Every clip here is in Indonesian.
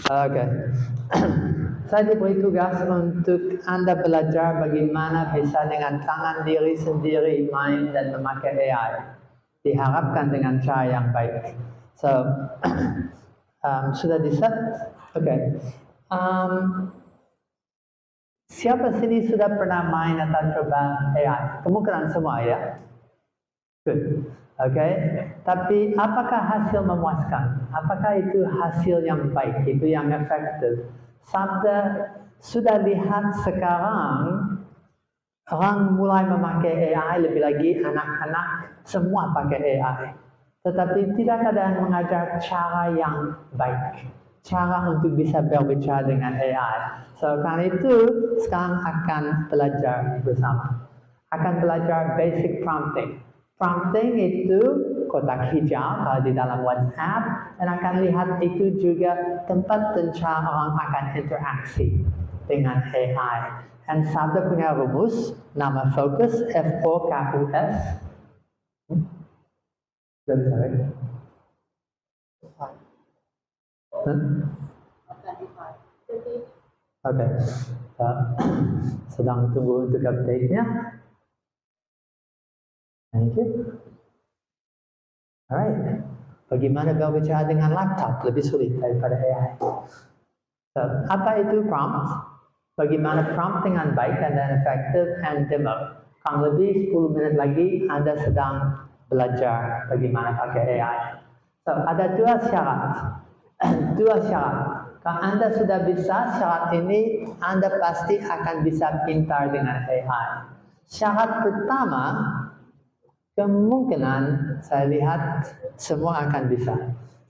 Oke. Saya diberi tugas untuk Anda belajar bagaimana bisa dengan tangan diri sendiri main dan memakai AI. Diharapkan dengan cara yang baik. So, sudah di-set? Oke. Siapa sini sudah pernah main atau coba AI? Kemungkinan semua ya? Good. Oke. Tapi apakah hasil memuaskan? Apakah itu hasil yang baik? Itu yang efektif? Sudah lihat sekarang orang mulai memakai AI, lebih lagi anak-anak semua pakai AI. Tetapi tidak ada yang mengajar cara yang baik. Cara untuk bisa berbicara dengan AI. So, karena itu sekarang akan belajar bersama. Akan belajar basic prompting. Prompting itu kotak hijau kalau di dalam WhatsApp, dan akan lihat itu juga tempat dan cara orang akan interaksi dengan AI. Dan sabda punya rumus, nama fokus, F-O-K-U-S. Sudah bisa lagi? Oke. Sedang tunggu untuk update-nya. Thank you. Alright. Bagaimana berbicara dengan laptop lebih sulit daripada AI. So, apa itu prompt? Bagaimana prompt dengan baik dan efektif and demo. Kurang lebih 10 menit lagi Anda sedang belajar bagaimana pakai AI. So, ada dua syarat. Dua syarat. Kalau Anda sudah bisa syarat ini, Anda pasti akan bisa pintar dengan AI. Syarat pertama, kemungkinan saya lihat semua akan bisa.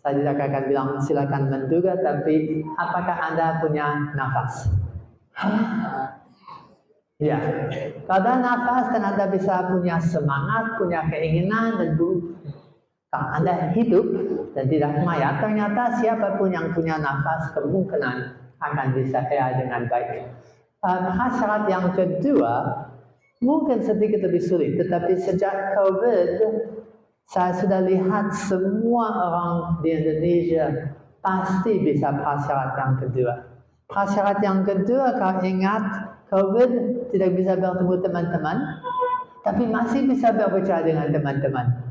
Saya tidak akan bilang silakan menduga, tapi apakah Anda punya nafas? Ya, kalau ada nafas dan Anda bisa punya semangat, punya keinginan, dan kalau Anda hidup dan tidak mayat, ternyata siapapun yang punya nafas kemungkinan akan bisa AI dengan baik. Syarat yang kedua, mungkin sedikit lebih sulit, tetapi sejak COVID, saya sudah lihat semua orang di Indonesia pasti bisa prasyarat yang kedua. Prasyarat yang kedua, kalau ingat, COVID tidak bisa bertemu teman-teman, tapi masih bisa berbicara dengan teman-teman.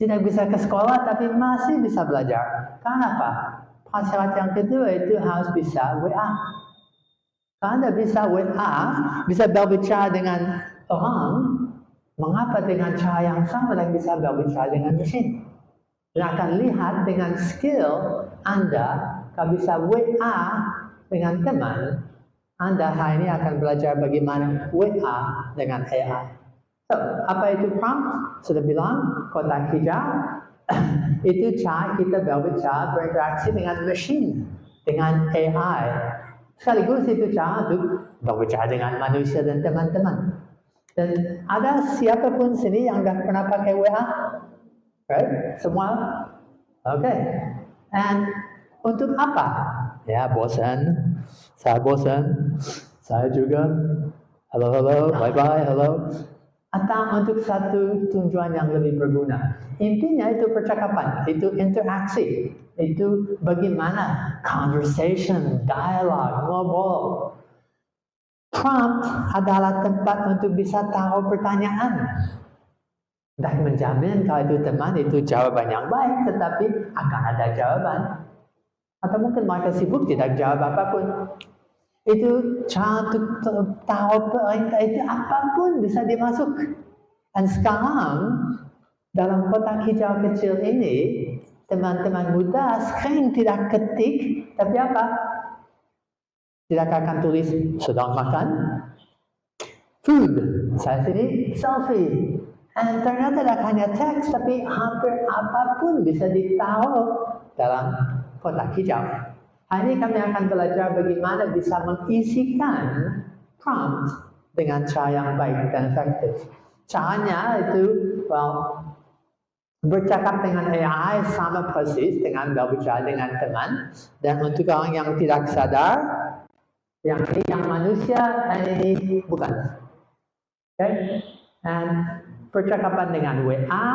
Tidak bisa ke sekolah, tapi masih bisa belajar. Kenapa? Prasyarat yang kedua itu harus bisa WA. Kalau Anda bisa WA, bisa berbicara dengan orang, mengapa dengan cara yang sama dan bisa berbicara dengan mesin? Dan akan lihat dengan skill Anda, kalau bisa WA dengan teman, Anda hari ini akan belajar bagaimana WA dengan AI. So, apa itu prompt? Sudah bilang, kotak hijau, itu cara kita berbicara, berinteraksi dengan mesin, dengan AI. Sekaligus itu cara untuk berbicara dengan manusia dan teman-teman. Dan ada siapapun sini yang nggak pernah pakai WA? Right? Semua? Oke. And untuk apa? Ya, bosan. Saya bosan. Saya juga. Halo, halo, bye-bye, halo. Atau untuk satu tujuan yang lebih berguna. Intinya itu percakapan, itu interaksi, itu bagaimana conversation, dialog, ngobrol. Prompt adalah tempat untuk bisa taruh pertanyaan. Dan menjamin kalau itu teman, itu jawaban yang baik, tetapi akan ada jawaban. Atau mungkin mereka sibuk tidak jawab apapun. Itu cara untuk tahu perintah itu apapun bisa dimasuk. Dan sekarang dalam kotak hijau kecil ini, teman-teman muda sering tidak ketik, tapi apa? Tidak akan tulis sedang makan, food, saya sini selfie. Dan ternyata tidak hanya teks, tapi hampir apapun bisa ditaruh dalam kotak hijau. Hari ini kami akan belajar bagaimana bisa mengisikan prompt dengan cara yang baik dan efektif. Caranya itu, bercakap dengan AI sama persis dengan berbicara dengan teman. Dan untuk orang yang tidak sadar, yang ini yang manusia, dan ini bukan. Okay? And percakapan dengan WA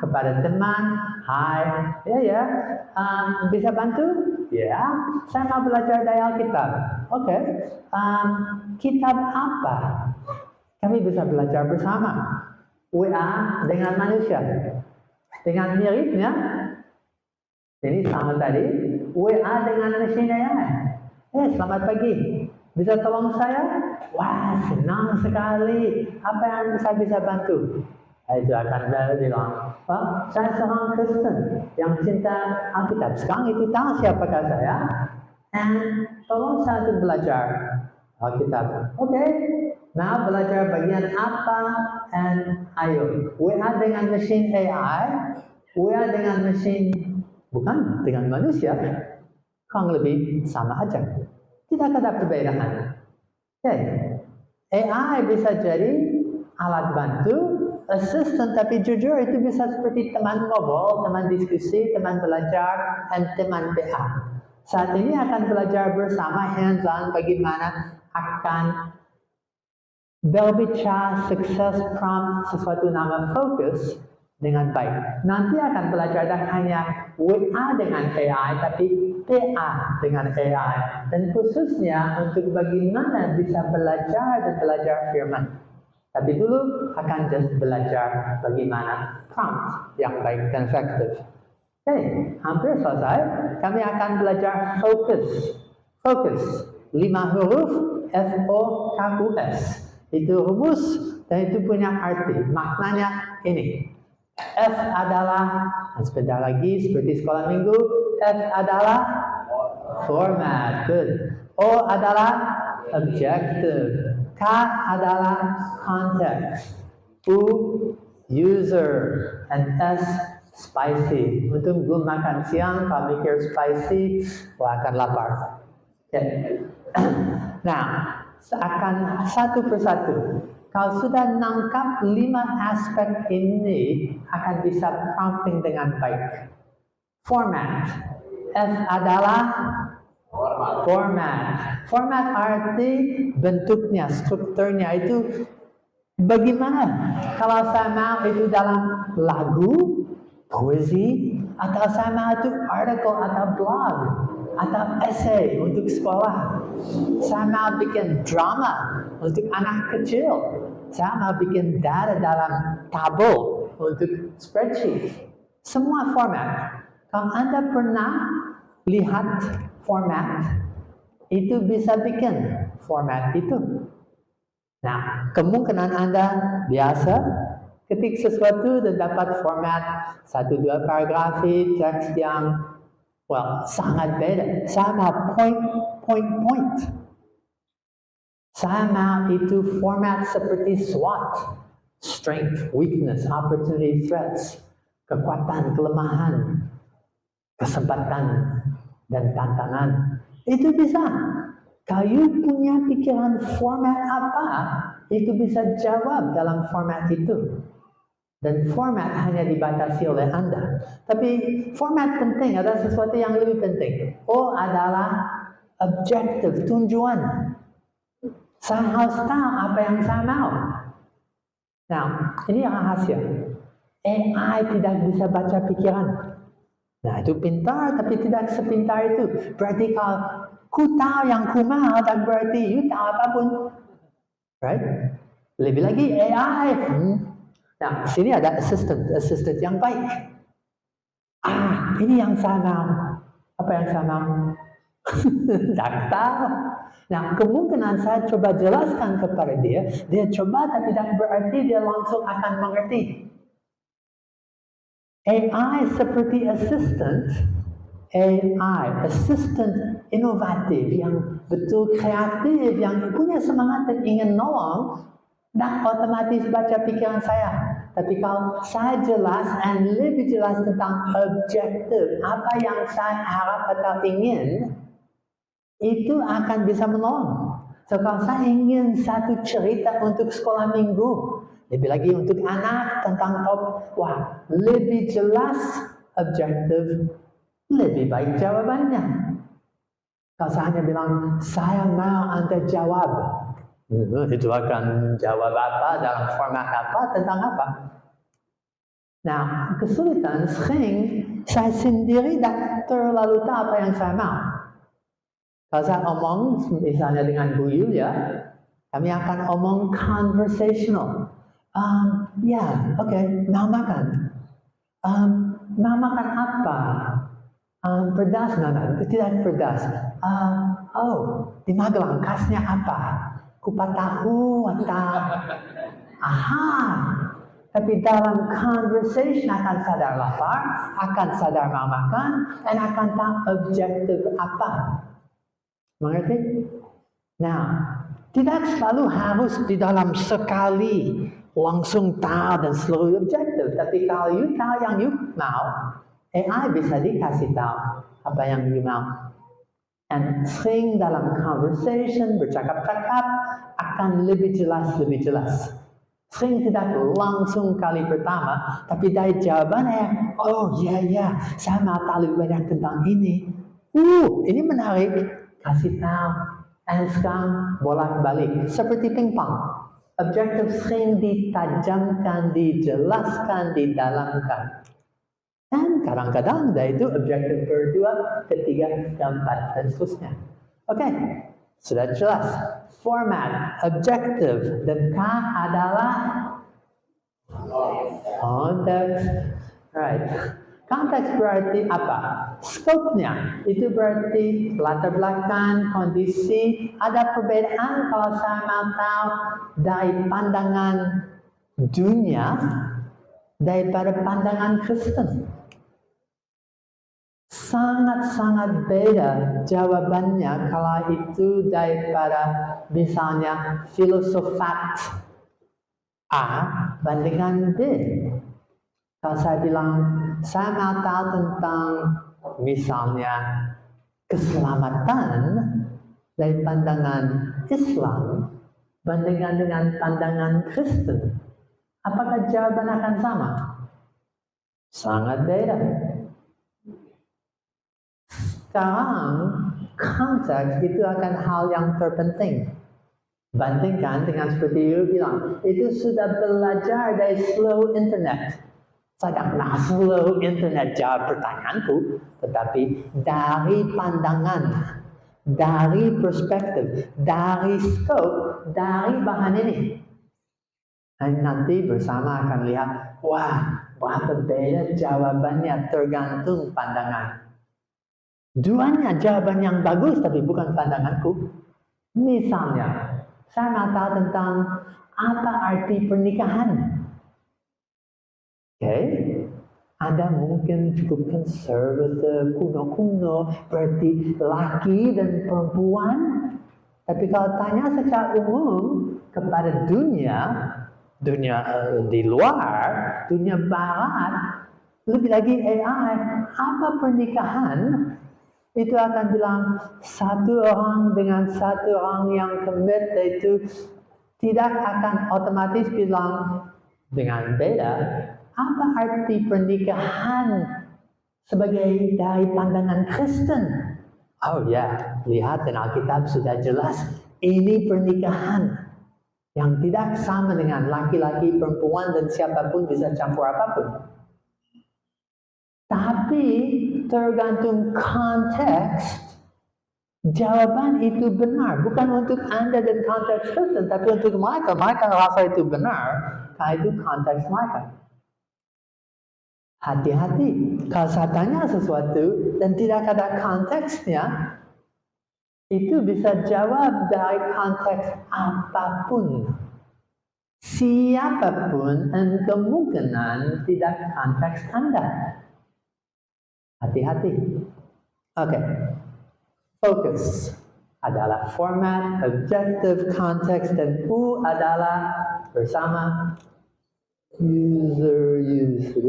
kepada teman, hai, ya, bisa bantu? Ya, saya mau belajar dari Alkitab. Oke, kitab apa? Kami bisa belajar bersama. WA dengan manusia, dengan miripnya. Ini sama tadi, WA dengan mesin AI. Selamat pagi. Bisa tolong saya? Wah, senang sekali. Apa yang saya bisa bantu? Itu akan bilang, Pak, saya seorang Kristen yang cinta Alkitab. Sekarang itu tahu siapakah saya? Dan tolong saya untuk belajar Alkitab. Oke, mau belajar bagian apa? Dan ayo, WA dengan mesin AI, WA dengan mesin, bukan dengan manusia, kurang lebih sama aja. Tidak ada perbedaan. AI bisa jadi alat bantu, assistant, tapi jujur itu bisa seperti teman ngobrol, teman diskusi, teman belajar, dan teman PA. Saat ini akan belajar bersama hands-on bagaimana akan berbicara sukses prompt sesuatu nama fokus dengan baik. Nanti akan belajar dan hanya WA dengan AI, tapi PA dengan AI. Dan khususnya untuk bagaimana bisa belajar dan belajar firman. Tapi dulu akan just belajar bagaimana prompt yang baik dan efektif. Hampir selesai. Kami akan belajar fokus. Fokus. 5 huruf FOKUS. Itu rumus dan itu punya arti. Maknanya ini. F adalah, sebentar lagi seperti sekolah minggu, F adalah format, good. O adalah objective, K adalah context, U user, and S spicy. Untuk belum makan siang, kalau mikir spicy, wah akan lapar. Nah, akan satu persatu. Kalau sudah nangkap 5 aspek ini, akan bisa prompting dengan baik. Format. F adalah format. Format arti bentuknya, strukturnya itu bagaimana. Kalau saya mau itu dalam lagu, poesi, atau saya mau itu artikel atau blog, atau essay untuk sekolah. Saya mau bikin drama untuk anak kecil. Saya mau bikin data dalam tabel untuk spreadsheet. Semua format. Kalau Anda pernah lihat format, itu bisa bikin format itu. Nah, kemungkinan Anda biasa ketik sesuatu dan dapat format 1-2 paragrafi, teks yang sangat beda. Saya mau point. Saya mau itu format seperti SWOT. Strength, weakness, opportunity, threats. Kekuatan, kelemahan, kesempatan, dan tantangan. Itu bisa. Kalau punya pikiran format apa, itu bisa jawab dalam format itu. Dan format hanya dibatasi oleh Anda. Tapi format penting, ada sesuatu yang lebih penting. O adalah objektif, tujuan. Saya harus tahu apa yang saya mau. Nah, ini rahasia. AI tidak bisa baca pikiran. Nah, itu pintar, tapi tidak sepintar itu. Berarti kalau ku tahu yang ku mau, tak berarti you tahu apapun. Right? Lebih lagi AI. Nah, sini ada assistant yang baik. Ini yang saya mau. Apa yang saya mau? Tak tahu. Nah, kemungkinan saya coba jelaskan kepada dia coba tapi tidak berarti dia langsung akan mengerti. AI seperti assistant inovatif, yang betul kreatif, yang punya semangat dan ingin nolong, dan otomatis baca pikiran saya. Tapi kalau saya jelas dan lebih jelas tentang objektif, apa yang saya harap atau ingin, itu akan bisa menolong. So, kalau saya ingin satu cerita untuk sekolah minggu, lebih lagi untuk anak tentang lebih jelas, objektif, lebih baik jawabannya. Kalau saya hanya bilang, saya mau Anda jawab, itu akan jawab apa, dalam format apa, tentang apa. Nah, kesulitan sering saya sendiri tak terlalu tahu apa yang saya mau. Kalau saya omong misalnya dengan Bu Yulia, kami akan omong conversational. Mau makan. Mau makan apa? Pedas, tidak pedas. Di Magelang khasnya apa? Kupat tahu atau tapi dalam conversation akan sadar lapar, akan sadar mau makan, dan akan tahu objektif apa. Mengerti? Nah, tidak selalu harus di dalam sekali langsung tahu dan seluruh objektif. Tapi kalau you tahu yang you mau, AI bisa dikasih tahu apa yang you mau. Dan sering dalam conversation, bercakap-cakap, akan lebih jelas. Sering tidak langsung kali pertama, tapi dari jawabannya, saya mau tahu lebih banyak tentang ini. Ini menarik, kasih tahu. Dan sekarang bolak-balik, seperti pingpong. Objektif sering ditajamkan, dijelaskan, didalamkan. Dan kadang-kadang dari itu objektif kedua, ketiga, keempat, dan seterusnya. Oke, sudah jelas. Format, objektif, dan K adalah konteks. Right. Konteks berarti apa? Scope-nya. Itu berarti latar belakang, kondisi. Ada perbedaan kalau saya mau tahu dari pandangan dunia daripada pandangan Kristen. Sangat-sangat beda jawabannya kalau itu daripada misalnya filsafat A bandingan B. Kalau saya bilang, saya mau tahu tentang misalnya keselamatan dari pandangan Islam bandingkan dengan pandangan Kristen, apakah jawaban akan sama? Sangat beda. Sekarang, konteks itu akan hal yang terpenting. Bandingkan dengan seperti you bilang, itu sudah belajar dari seluruh internet. Saya tak pernah seluruh internet jawab pertanyaanku, tetapi dari pandangan, dari perspektif, dari scope, dari bahan ini. Dan nanti bersama akan lihat, berapa beda jawabannya tergantung pandangan. Duanya jawaban yang bagus, tapi bukan pandanganku. Misalnya, saya mau tahu tentang apa arti pernikahan. Ada mungkin cukup konservatif, kuno-kuno, berarti laki dan perempuan. Tapi kalau tanya secara umum kepada dunia di luar, dunia barat, lebih lagi AI, apa pernikahan? Itu akan bilang satu orang dengan satu orang yang commit, itu tidak akan otomatis bilang dengan beda. Apa arti pernikahan sebagai dari pandangan Kristen? Lihat dan Alkitab sudah jelas. Ini pernikahan yang tidak sama dengan laki-laki, perempuan, dan siapapun bisa campur apapun. Tapi tergantung konteks, jawaban itu benar. Bukan untuk Anda dan konteks Kristen, tapi untuk mereka. Mereka rasa itu benar, karena itu konteks mereka. Hati-hati, kalau saya tanya sesuatu dan tidak ada konteksnya, itu bisa jawab dari konteks apapun. Siapapun, dan kemungkinan tidak konteks Anda. Hati-hati. Oke. Fokus adalah format, objektif, konteks, dan U adalah bersama user.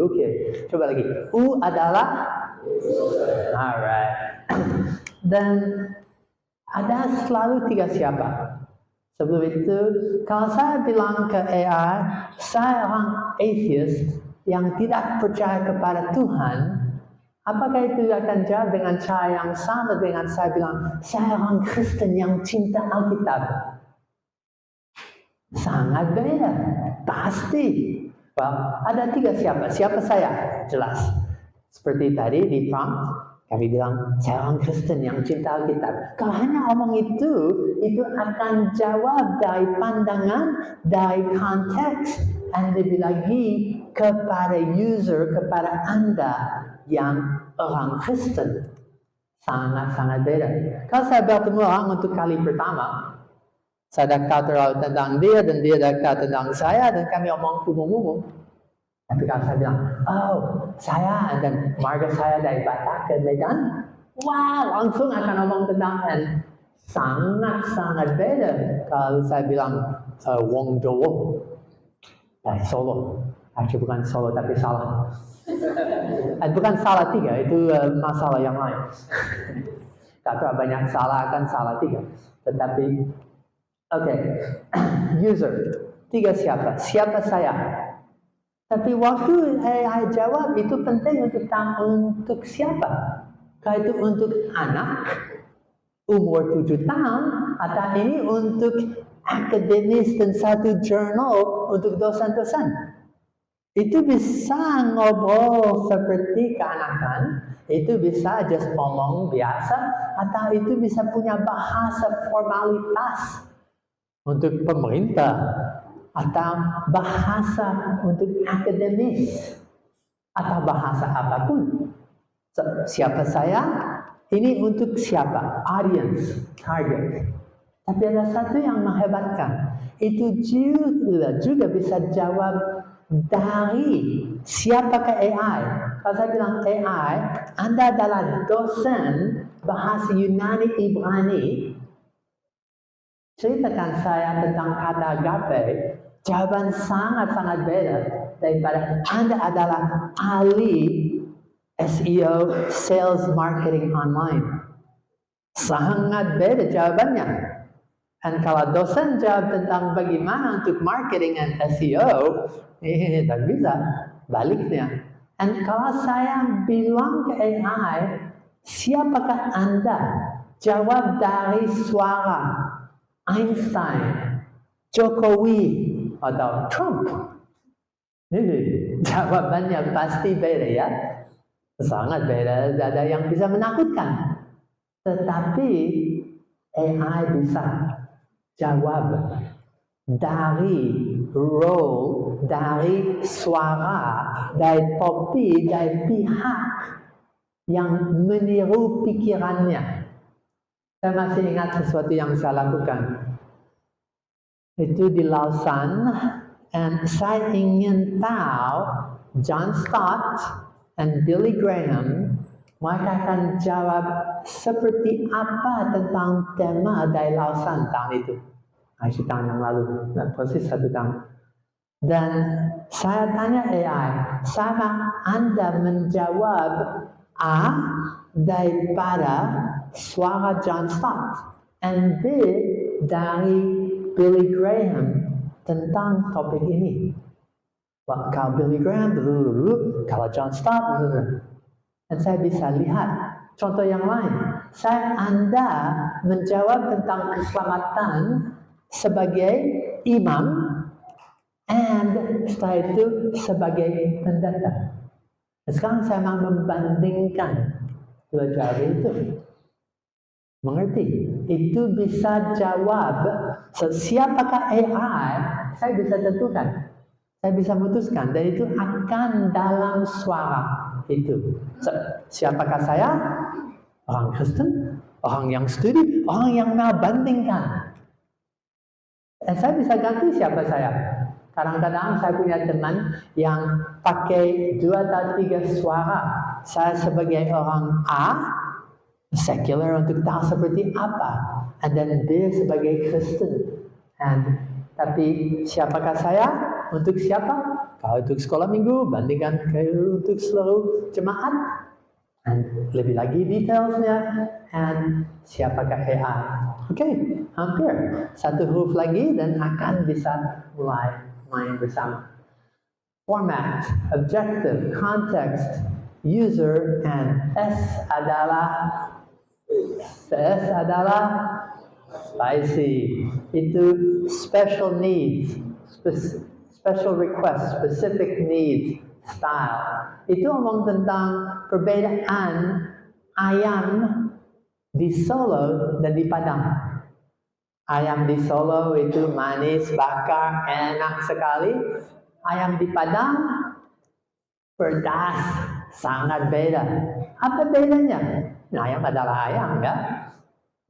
Oke. Coba lagi. U adalah alright. Dan ada selalu 3 siapa. Sebelum itu, kalau saya bilang ke AI, saya orang atheist yang tidak percaya kepada Tuhan, apakah itu akan jawab dengan cara yang sama dengan saya bilang, saya orang Kristen yang cinta Alkitab? Sangat beda. Pasti. Well, ada 3 siapa. Siapa saya? Jelas. Seperti tadi di prompt, kami bilang, saya orang Kristen yang cinta Alkitab. Kalau hanya omong itu akan jawab dari pandangan, dari konteks, dan lebih lagi kepada user, kepada Anda yang orang Kristen. Sangat-sangat beda. Kalau saya bertemu orang untuk kali pertama, saya dah tahu tentang dia dan dia dah tahu tentang saya dan kami omong umum-umum. Tapi kalau saya bilang, oh saya dan marga saya dari Batak ke Medan, wah langsung akan omong tentang dan sangat-sangat beda kalau saya bilang Wong Jowo dari Solo. Actually bukan Solo tapi salah. Bukan salah 3, itu masalah yang lain. Kata banyak salah kan salah 3. Tetapi oke, user 3 siapa? Siapa saya? Tapi waktu AI jawab itu penting untuk siapa? Kalau itu untuk anak umur 7 tahun atau ini untuk akademis dan satu jurnal untuk dosen-dosen. Itu bisa ngobrol seperti keanakan, itu bisa just ngomong biasa, atau itu bisa punya bahasa formalitas untuk pemerintah, atau bahasa untuk akademis, atau bahasa apapun. So, siapa saya? Ini untuk siapa? Audience, target. Tapi ada satu yang menghebatkan. Itu juga bisa jawab dari siapakah AI. Kalau saya bilang AI, Anda adalah dosen bahasa Yunani Ibrani. Ceritakan saya tentang kata agape, jawaban sangat-sangat beda daripada Anda adalah ahli SEO, sales marketing online. Sangat beda jawabannya. Dan kalau dosen jawab tentang bagaimana untuk marketing dan SEO, tak bisa baliknya. Dan kalau saya bilang ke AI, siapakah Anda? Jawab dari suara. Einstein, Jokowi, atau Trump. Jawabannya pasti beda ya. Sangat beda, ada yang bisa menakutkan. Tetapi AI bisa jawab dari role, dari suara, dari topik, dari pihak yang meniru pikirannya. Saya masih ingat sesuatu yang saya lakukan. Itu di Lausanne, dan saya ingin tahu John Stott dan Billy Graham, mereka akan jawab seperti apa tentang tema dari Lausanne tahun itu. Masih tahun yang lalu, persis 1 tahun. Dan saya tanya AI, sama Anda menjawab A daripada suara John Stott, and B dari Billy Graham tentang topik ini. Kalau Billy Graham, kalau John Stott, dan saya bisa lihat contoh yang lain. Anda menjawab tentang keselamatan sebagai imam, and setelah itu sebagai pendeta. Sekarang saya mau membandingkan 2 jawaban itu. Mengerti? Itu bisa jawab. Siapakah AI? Saya bisa tentukan. Saya bisa memutuskan. Dan itu akan dalam suara itu. Siapakah saya? Orang Kristen? Orang yang studi? Orang yang mau bandingkan. Dan saya bisa ganti siapa saya. Kadang-kadang saya punya teman yang pakai 2 atau 3 suara. Saya sebagai orang A, secular untuk tahu seperti apa, dan dia sebagai Kristen. Tapi siapakah saya? Untuk siapa? Kalau untuk sekolah minggu, bandingkan untuk seluruh jemaat. Dan lebih lagi detailsnya. Dan siapakah AI? Oke, hampir 1 huruf lagi dan akan bisa mulai main bersama. Format, objective, context, user, and S adalah spicy. Itu special needs, special request, specific needs, style. Itu omong tentang perbedaan ayam di Solo dan di Padang. Ayam di Solo itu manis, bakar, enak sekali. Ayam di Padang pedas, sangat beda. Apa bedanya? Nah, ayam adalah ayam, ya.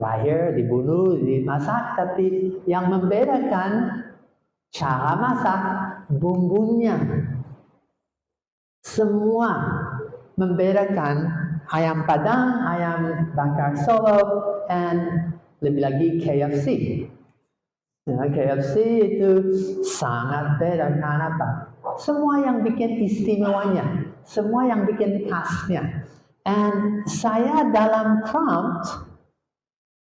Lahir, dibunuh, dimasak, tapi yang membedakan cara masak, bumbunya. Semua membedakan ayam Padang, ayam bakar Solo, dan lebih lagi KFC. Nah, KFC itu sangat beda. Karena apa? Semua yang bikin istimewanya, semua yang bikin khasnya. Dan saya dalam prompt,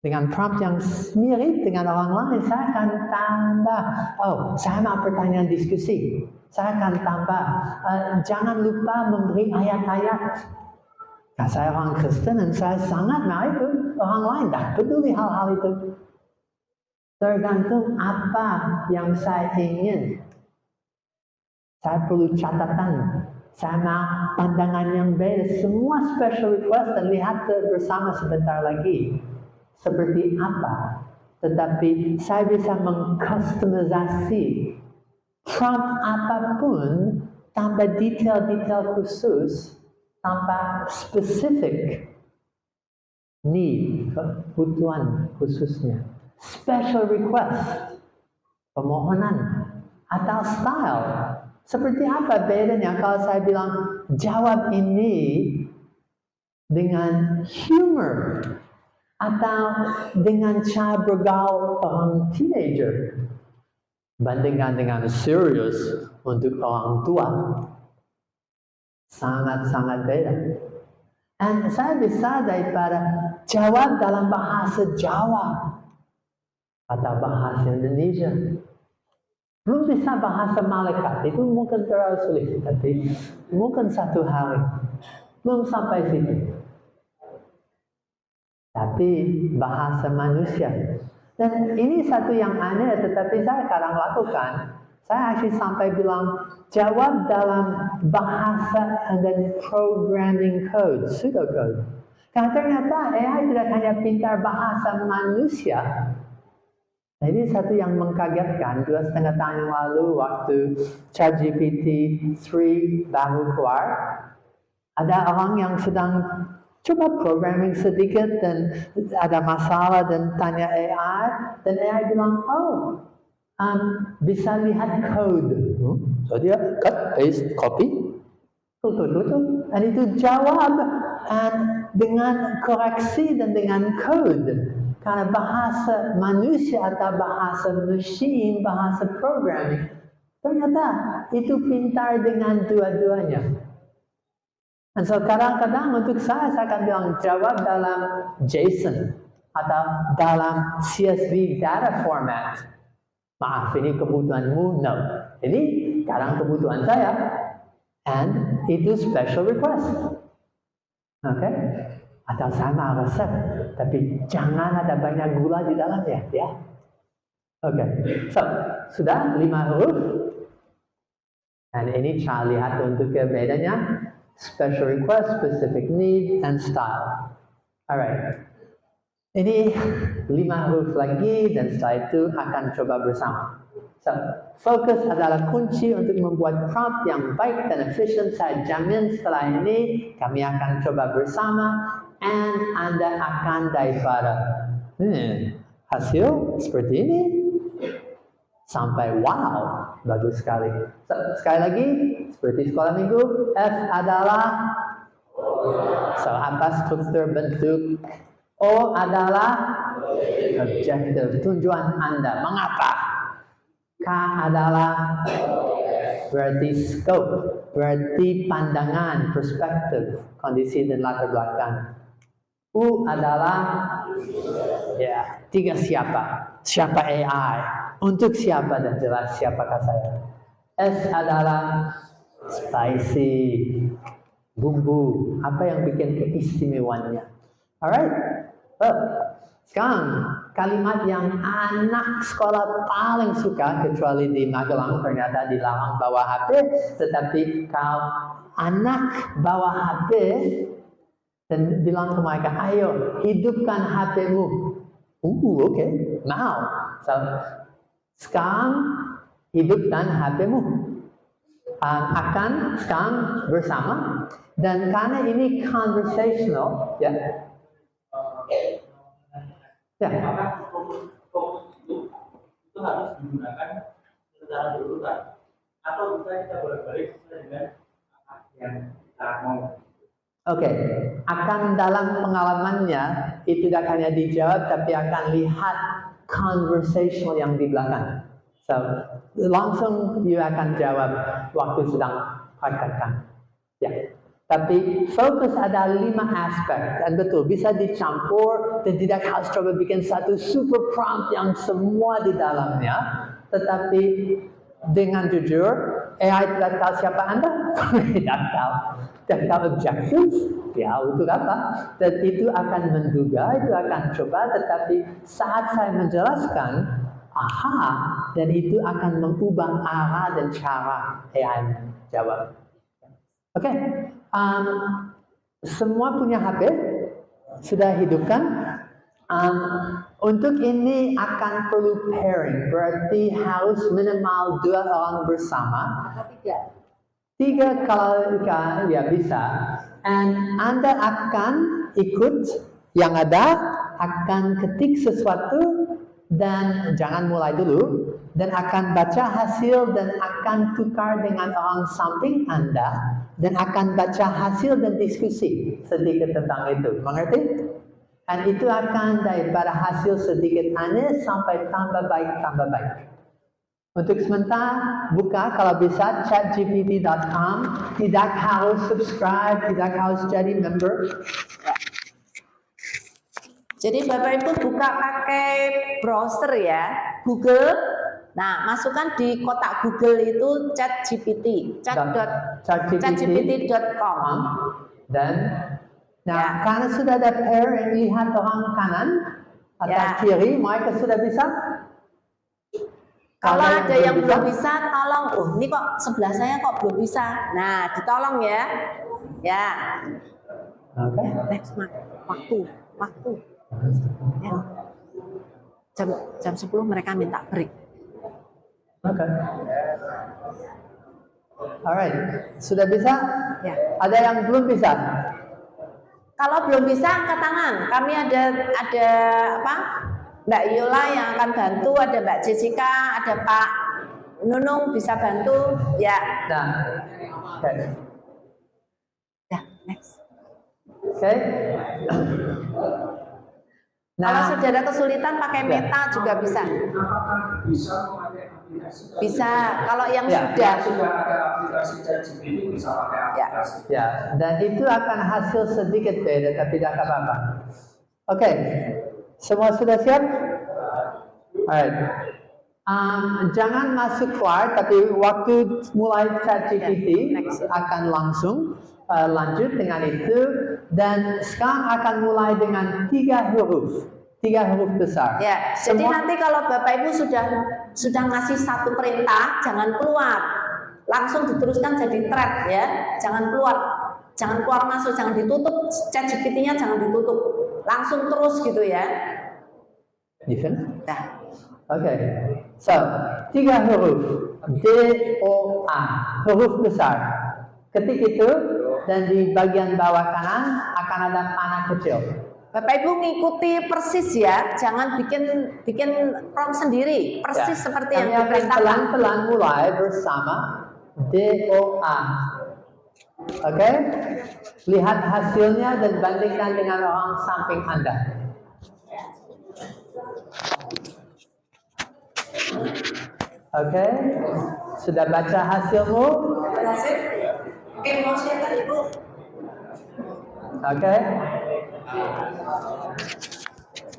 dengan prompt yang mirip dengan orang lain, saya akan tambah, saya mau pertanyaan diskusi. Saya akan tambah, jangan lupa memberi ayat-ayat. Nah, saya orang Kristen dan saya sangat mau itu. Orang lain tak peduli hal-hal itu. Tergantung apa yang saya ingin. Saya perlu catatan. Saya mau pandangan yang beda. Semua special request dan lihat bersama sebentar lagi. Seperti apa, tetapi saya bisa mengkustomisasi prompt apapun tanpa detail-detail khusus, tanpa spesifik need, kebutuhan khususnya. Special request, permohonan, atau style. Seperti apa bedanya kalau saya bilang jawab ini dengan humor, atau dengan cara bergaul orang teenager, bandingkan dengan serius untuk orang tua. Sangat-sangat beda. Dan saya bisa daripada jawab dalam bahasa Jawa atau bahasa Indonesia. Belum bisa bahasa malaikat, itu mungkin terlalu sulit, tapi mungkin satu hari. Belum sampai situ. Tapi bahasa manusia. Dan ini satu yang aneh, tetapi saya kadang lakukan. Saya actually sampai bilang, jawab dalam bahasa dan programming code, pseudocode. Karena ternyata AI tidak hanya pintar bahasa manusia. Jadi satu yang mengkagetkan, 2,5 tahun yang lalu waktu ChatGPT 3 baru keluar, ada orang yang sedang coba programming sedikit dan ada masalah dan tanya AI, dan AI bilang, bisa lihat code. So dia cut, paste, copy, dan itu jawab dengan koreksi dan dengan code. Karena bahasa manusia atau bahasa mesin, bahasa programming, ternyata itu pintar dengan dua-duanya. Dan so kadang-kadang untuk saya akan bilang jawab dalam JSON atau dalam CSV data format. Maaf, ini kebutuhanmu? No. Ini kadang kebutuhan saya. And itu special request. Oke? Atau saya mau resep, tapi jangan ada banyak gula di dalamnya, ya. Oke. So, sudah 5 huruf. Dan ini cara lihat untuk bedanya. Special request, specific need, and style. Alright. Ini 5 huruf lagi dan setelah itu akan coba bersama. So, fokus adalah kunci untuk membuat prompt yang baik dan efisien. Saya jamin setelah ini kami akan coba bersama and Anda akan daripada hasil seperti ini sampai wow, bagus sekali. So, sekali lagi, seperti sekolah minggu, F adalah so apa struktur bentuk, O adalah objektif, tujuan Anda, mengapa. K adalah berarti scope, berarti pandangan, perspektif, kondisi dan latar belakang. U adalah ya, 3 siapa, siapa AI, untuk siapa dan jelas siapakah saya. S adalah spicy, bumbu, apa yang bikin keistimewaannya. Alright, Sekarang, kalimat yang anak sekolah paling suka, kecuali di Magelang ternyata dilarang bawa HP, tetapi kalau anak bawa HP dan bilang ke mereka, ayo hidupkan HP-mu. Oke, now. So, sekarang hidupkan HP-mu. Akan sekarang bersama, dan karena ini conversational, ya. Ya. Maka fokus itu harus digunakan secara berurutan, atau bisa kita bolak-balik sesuai dengan apa yang kita mau. Oke, akan dalam pengalamannya itu tidak hanya dijawab, tapi akan lihat conversational yang di belakang. So, langsung you akan jawab waktu sedang praktekkan. Ya. Tapi fokus ada 5 aspek, dan betul bisa dicampur dan tidak harus coba bikin satu super prompt yang semua di dalamnya. Tetapi dengan jujur, AI tidak tahu siapa Anda, tidak tahu objektif, ya untuk apa? Dan itu akan menduga, itu akan coba. Tetapi saat saya menjelaskan, aha, dan itu akan mengubah arah dan cara AI menjawab. Oke. Semua punya HP, sudah hidupkan. Untuk ini akan perlu pairing, berarti harus minimal 2 orang bersama. 3 kalau ya bisa. And Anda akan ikut yang ada, akan ketik sesuatu dan jangan mulai dulu, dan akan baca hasil dan akan tukar dengan orang samping Anda. Dan akan baca hasil dan diskusi sedikit tentang itu. Mengerti? Dan itu akan daripada hasil sedikit aneh sampai tambah baik. Untuk sementara, buka kalau bisa chatgpt.com. Tidak harus subscribe, tidak harus jadi member. Jadi Bapak Ibu buka pakai browser ya, Google. Nah, masukkan di kotak Google itu ChatGPT, chat.gpt.com. Dan, nah, karena sudah ada pair, lihat orang kanan atau kiri, mereka sudah bisa. Kalau ada yang belum bisa, tolong. Oh, ini kok sebelah saya kok belum bisa. Nah, ditolong ya. Ya. Oke. Next waktu. Ya. Jam 10 mereka minta break. Oke. Alright, sudah bisa? Ya. Ada yang belum bisa? Kalau belum bisa angkat tangan. Kami ada apa? Mbak Yola yang akan bantu, ada Mbak Jessica, ada Pak Nunung bisa bantu. Ya. Nah. Oke. Ya, next. Oke. Nah, kalau saudara kesulitan pakai Meta juga bisa. Apakah bisa memakai aplikasi? Bisa, kalau yang sudah ada aplikasi ChatGPT bisa pakai aplikasi. Ya, dan itu akan hasil sedikit beda, tapi tidak apa-apa. Oke, semua sudah siap? Alright. Jangan masuk keluar, tapi waktu mulai ChatGPT akan langsung lanjut dengan itu, dan sekarang akan mulai dengan 3 huruf besar. Ya, jadi nanti kalau Bapak Ibu sudah ngasih satu perintah, jangan keluar, langsung diteruskan jadi thread ya, jangan keluar masuk, jangan ditutup, ChatGPT-nya jangan ditutup, langsung terus gitu ya. Even? Nah. Oke, so 3 huruf D-O-A, huruf besar. Ketik itu, dan di bagian bawah kanan akan ada panah kecil. Bapak Ibu ngikuti persis ya, jangan bikin prompt sendiri, persis seperti yang diperintahkan. Pelan-pelan mulai bersama D-O-A. Oke, lihat hasilnya dan bandingkan dengan orang samping Anda. Oke, sudah baca hasilmu? Berhasil? Oke, mau siapkan Ibu. Oke.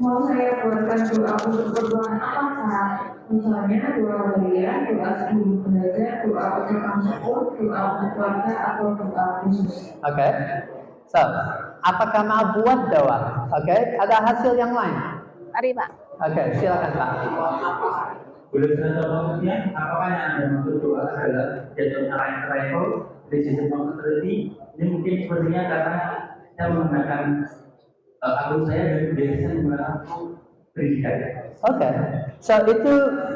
Mau saya buatkan doa untuk berdoa apakah? Misalnya doa harian, doa sebelum belajar, doa ucapan syukur, doa untuk keluarga, atau doa khusus. Oke. So, apakah mau buat doa? Oke, ada hasil yang lain. Mari Pak. Oke, silakan Pak. Boleh saya tahu maksudnya? Apakah yang Anda maksud doa adalah jatuh arrival dari sistem authority? Ini mungkin sepertinya karena saya menggunakan akun saya dan biasanya menggunakan pendidikan. Oke, so itu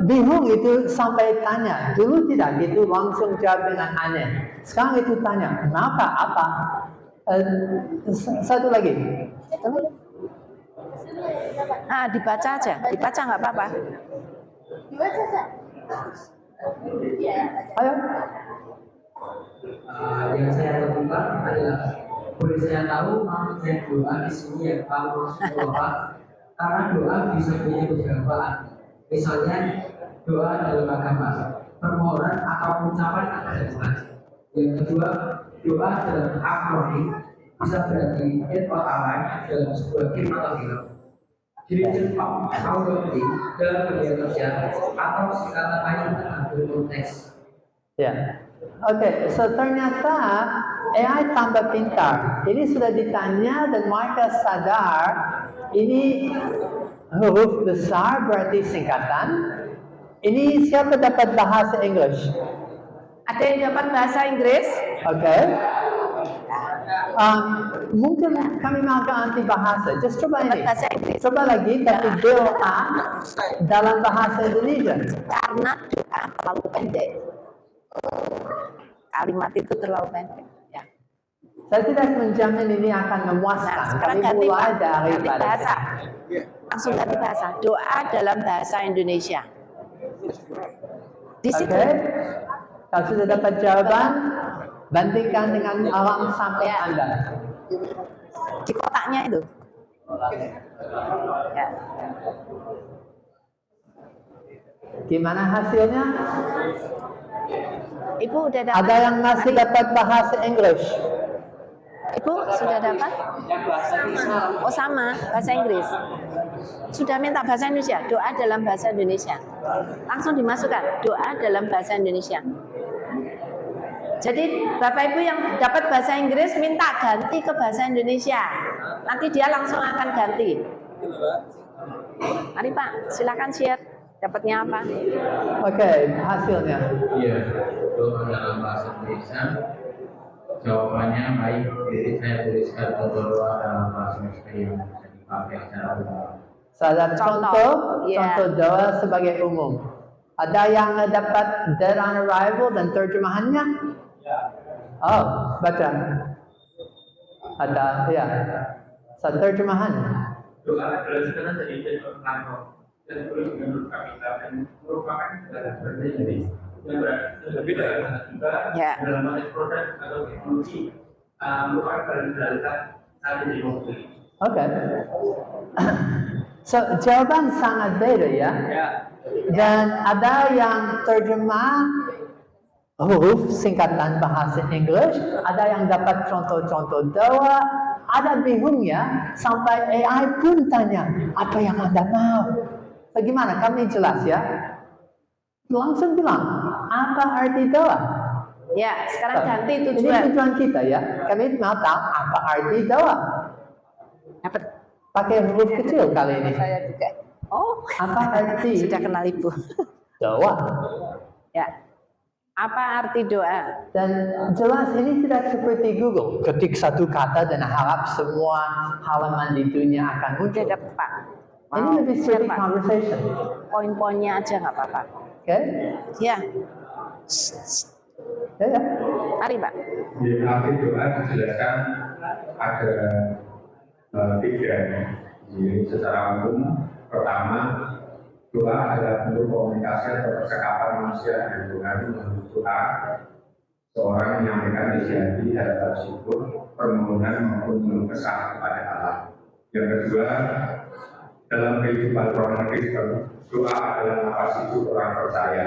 bingung itu sampai tanya. Dulu tidak gitu langsung jawab dengan aneh. Sekarang itu tanya, kenapa, apa? Satu lagi. Dibaca aja, dibaca nggak apa-apa. Ayo. Yang saya temukan adalah boleh saya tahu maksudnya doa di sini yang kalau maksud doa karena doa bisa punya beberapa arti. Misalnya doa dalam agama, permohonan atau ucapan ada dua. Yang kedua, doa dalam akronim bisa berarti Allah dalam sebuah game atau film. Jadi Jepang atau dalam dunia kerja atau singkatan lain mengambil konteks. Ya. Oke, so ternyata AI tambah pintar. Ini sudah ditanya dan mereka sadar ini huruf besar berarti singkatan. Ini siapa dapat bahasa English? Ada yang dapat bahasa Inggris? Oke. Mungkin kami mau ganti bahasa. Just coba ini. Bahasa Inggris. Coba lagi tapi doa dalam bahasa Indonesia. Karena doa terlalu pendek. Kalimat itu terlalu pendek. Ya. Saya tidak menjamin ini akan memuaskan. Nah, sekarang Kami ganti mulai Pak. dari Ganti bahasa. Langsung ganti bahasa. Doa dalam bahasa Indonesia. Di situ. Oke. Kalau sudah dapat jawaban, bandingkan dengan alam samping Anda. Di kotaknya itu. Ya. Gimana hasilnya? Ibu udah dapat? Ada yang masih dapat bahasa English? Ibu sudah dapat? Oh sama, bahasa Inggris. Sudah minta bahasa Indonesia, doa dalam bahasa Indonesia. Langsung dimasukkan, doa dalam bahasa Indonesia. Jadi Bapak Ibu yang dapat bahasa Inggris minta ganti ke bahasa Indonesia. Nanti dia langsung akan ganti. Mari Pak, silakan share. Dapatnya apa? Oke, hasilnya. Iya, doa dalam bahasa Indonesia. Jawabannya baik. Jadi saya tuliskan doa dalam bahasa Indonesia yang bisa dipakai secara umum. Saya contoh Ya. doa sebagai umum. Ada yang dapat dead on arrival dan terjemahannya? Oh, baca. Ada, ya. Saya terjemahan. Doa adalah sekarang jadi contoh dan terus menurut kami dan merupakan segala jenis yang berbeda juga Ya. dalam konteks produk atau teknologi merupakan berrealitas saat ini. Oke. So, jawaban sangat beda ya. Dan ada yang terjemah huruf singkatan bahasa Inggris, ada yang dapat contoh-contoh doa, ada bingungnya sampai AI pun tanya, apa yang Anda mau? Bagaimana? Kami jelas ya. Langsung bilang, apa arti doa? Ya, sekarang ganti Ini tujuan. tujuan kita ya. Kami mau tahu apa arti doa. Dapat. Pakai huruf kecil kali ini. Saya juga. Oh, Apa arti sudah kenal Ibu. doa? Ya. Apa arti doa? Dan jelas ini tidak seperti Google. Ketik satu kata dan harap semua halaman di dunia akan muncul. Udah dapat Pak. Ini Mau lebih share, seperti Pak. conversation. Poin-poinnya aja nggak apa-apa. Oke? Ya, Ya. mari Pak. Di arti doa dijelaskan ada tiga. Jadi secara umum, pertama doa adalah bentuk komunikasi atau percakapan manusia dengan Tuhan melalui doa. Seorang menyampaikan isi hati, harapan syukur, permohonan maupun mengeluh kesah kepada Allah. Yang kedua, dalam kehidupan orang Kristen, doa adalah nafas hidup orang percaya.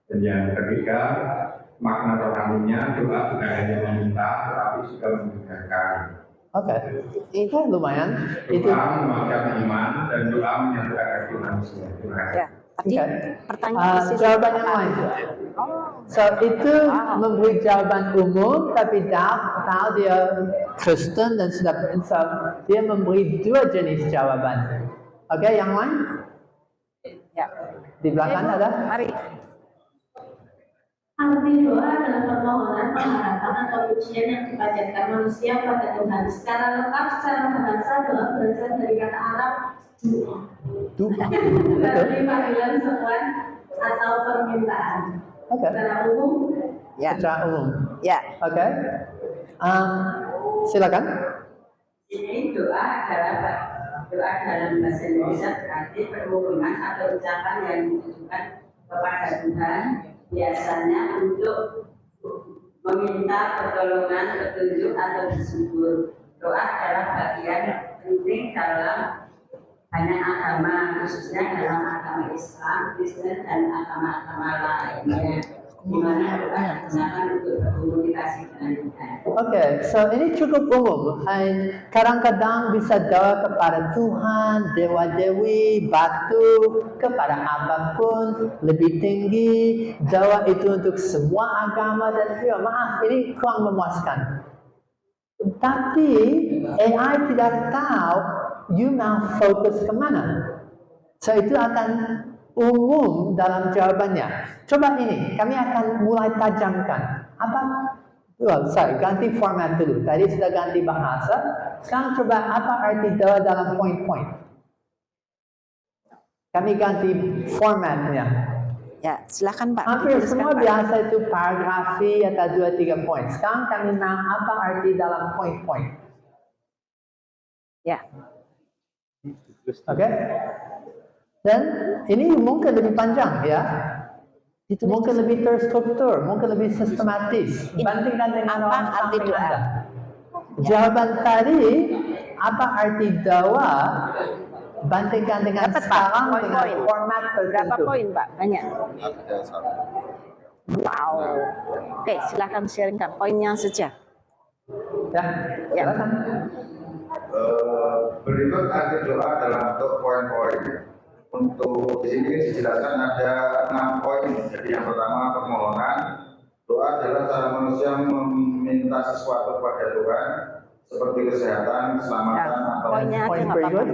Dan yang ketiga, makna rohaninya doa bukan hanya meminta, tetapi juga mendengarkan. Oke. Itu lumayan. Itu. Doa menguatkan iman dan doa menyatukan hati manusia. Terima kasih. Ya, tadi Oke. pertanyaan di sisi Jawaban yang apa? lain. Oh, So itu memberi jawaban umum, tapi tahu dia Kristen dan sudah berinsaf, dia memberi dua jenis jawaban. Oke, yang lain? Ya. Di belakang ada? Mari. Arti doa adalah permohonan, pengharapan atau pujian yang dipanjatkan manusia pada Tuhan. Secara lengkap, secara bahasa, doa berasal dari kata Arab Doa. berarti panggilan seruan atau permintaan. Oke. Secara umum, Ya. Secara umum. Ya. Oke. Silakan. Ini doa dalam bahasa Indonesia berarti permohonan atau ucapan yang ditujukan kepada Tuhan, biasanya untuk meminta pertolongan, petunjuk atau bersyukur. Doa adalah bagian penting dalam banyak agama, khususnya dalam agama Islam, Kristen dan agama-agama lainnya, di mana doa digunakan untuk berkomunikasi dengan Tuhan. Oke, so ini cukup umum. Kadang-kadang bisa doa kepada Tuhan, dewa-dewi, batu, kepada apapun, lebih tinggi. Doa itu untuk semua agama dan juga maaf, ini kurang memuaskan. Tapi AI tidak tahu you mau fokus kemana. So itu akan umum dalam jawabannya. Coba ini, kami akan mulai tajamkan. Ganti format dulu. Tadi sudah ganti bahasa. Sekarang coba apa arti doa dalam poin-poin. Kami ganti formatnya. Ya, silakan Pak. Hampir Dituliskan, semua Pak. biasa itu paragrafi atau 2-3 poin. Sekarang kami mau apa arti dalam poin-poin. Ya. Oke? Dan ini mungkin lebih panjang ya. Ditulis. Mungkin lebih terstruktur, mungkin lebih sistematis. Bandingkan dengan Apa orang arti samping doa? Anda. Jawaban tadi, apa arti doa? Bandingkan dengan Dapat, Pak, sekarang poin-poin. dengan format Berapa tertentu. poin, Pak? Banyak. Wow. Oke, silakan sharingkan poinnya saja. Ya, Ya. silakan. Berikut arti doa dalam bentuk poin-poin. Untuk di sini dijelaskan ada 6 poin. Jadi yang pertama permohonan. Doa adalah cara manusia meminta sesuatu kepada Tuhan seperti kesehatan, keselamatan Ya, atau poinnya aja Poin nggak apa-apa. berikut.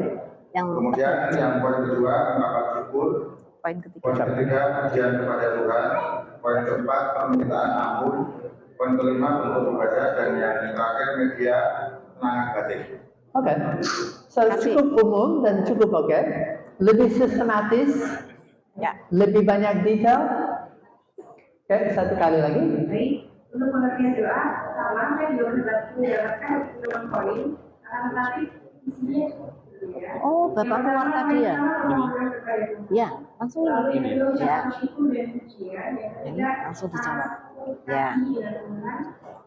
Yang kemudian yang poin kedua ungkapan syukur. poin ketiga. Poin ketiga pujian kepada Tuhan. Poin keempat permintaan ampun. Poin kelima bentuk ibadah dan yang terakhir media penangan batin. Oke, so Kasih. cukup umum dan cukup oke. Lebih sistematis, Ya. lebih banyak detail. Oke, satu kali lagi. baik. Untuk pengertian doa, sama saya juga mendapatkan 6 poin. Akan tetapi isinya ya. Oh, Bapak keluar tadi ya? Ya, langsung Lalu ini. yang kedua Ya. ucapan syukur dan pujian, yang Ini ketiga langsung dijawab. komunikasi Ya. dengan Tuhan,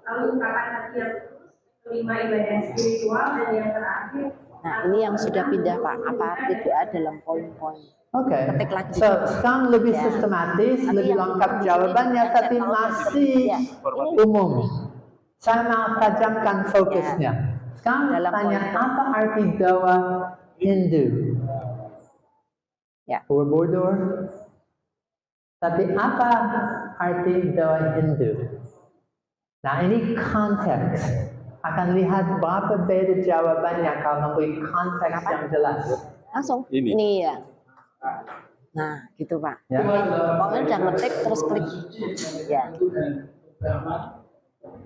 lalu ungkapan hati yang tulus, kelima ibadah spiritual, dan yang terakhir Nah, ini yang sudah pindah, Pak. Apa arti doa dalam poin-poin? Oke, Ketik lagi. so sekarang lebih Ya. sistematis, Nanti lebih yang lengkap di sini jawabannya, yang tapi saya tahu masih ya. umum. Saya mau tajamkan fokusnya. Sekarang Dalam tanya poin. apa arti doa Hindu? Ya. Borobudur. Tapi apa arti doa Hindu? Nah ini konteks. Akan lihat berapa beda jawabannya kalau memberi konteks yang jelas. Langsung. Ini. Ini ya. Nah, gitu Pak. Ya. Pokoknya udah ngetik terus klik. Ya.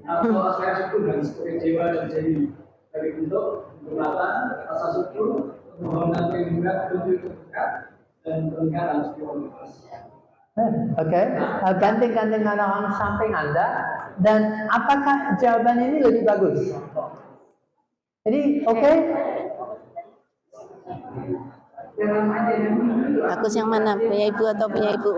Atau aspek syukur dan sebagai jiwa dan jadi dari bentuk perbuatan rasa syukur, permohonan perlindungan, petunjuk terdekat dan peningkatan spiritualitas. Oke, bandingkan dengan orang samping Anda, dan apakah jawaban ini lebih bagus? Jadi, oke? dalam ajaran Hindu, Bagus yang mana? Punya ibu atau punya ibu?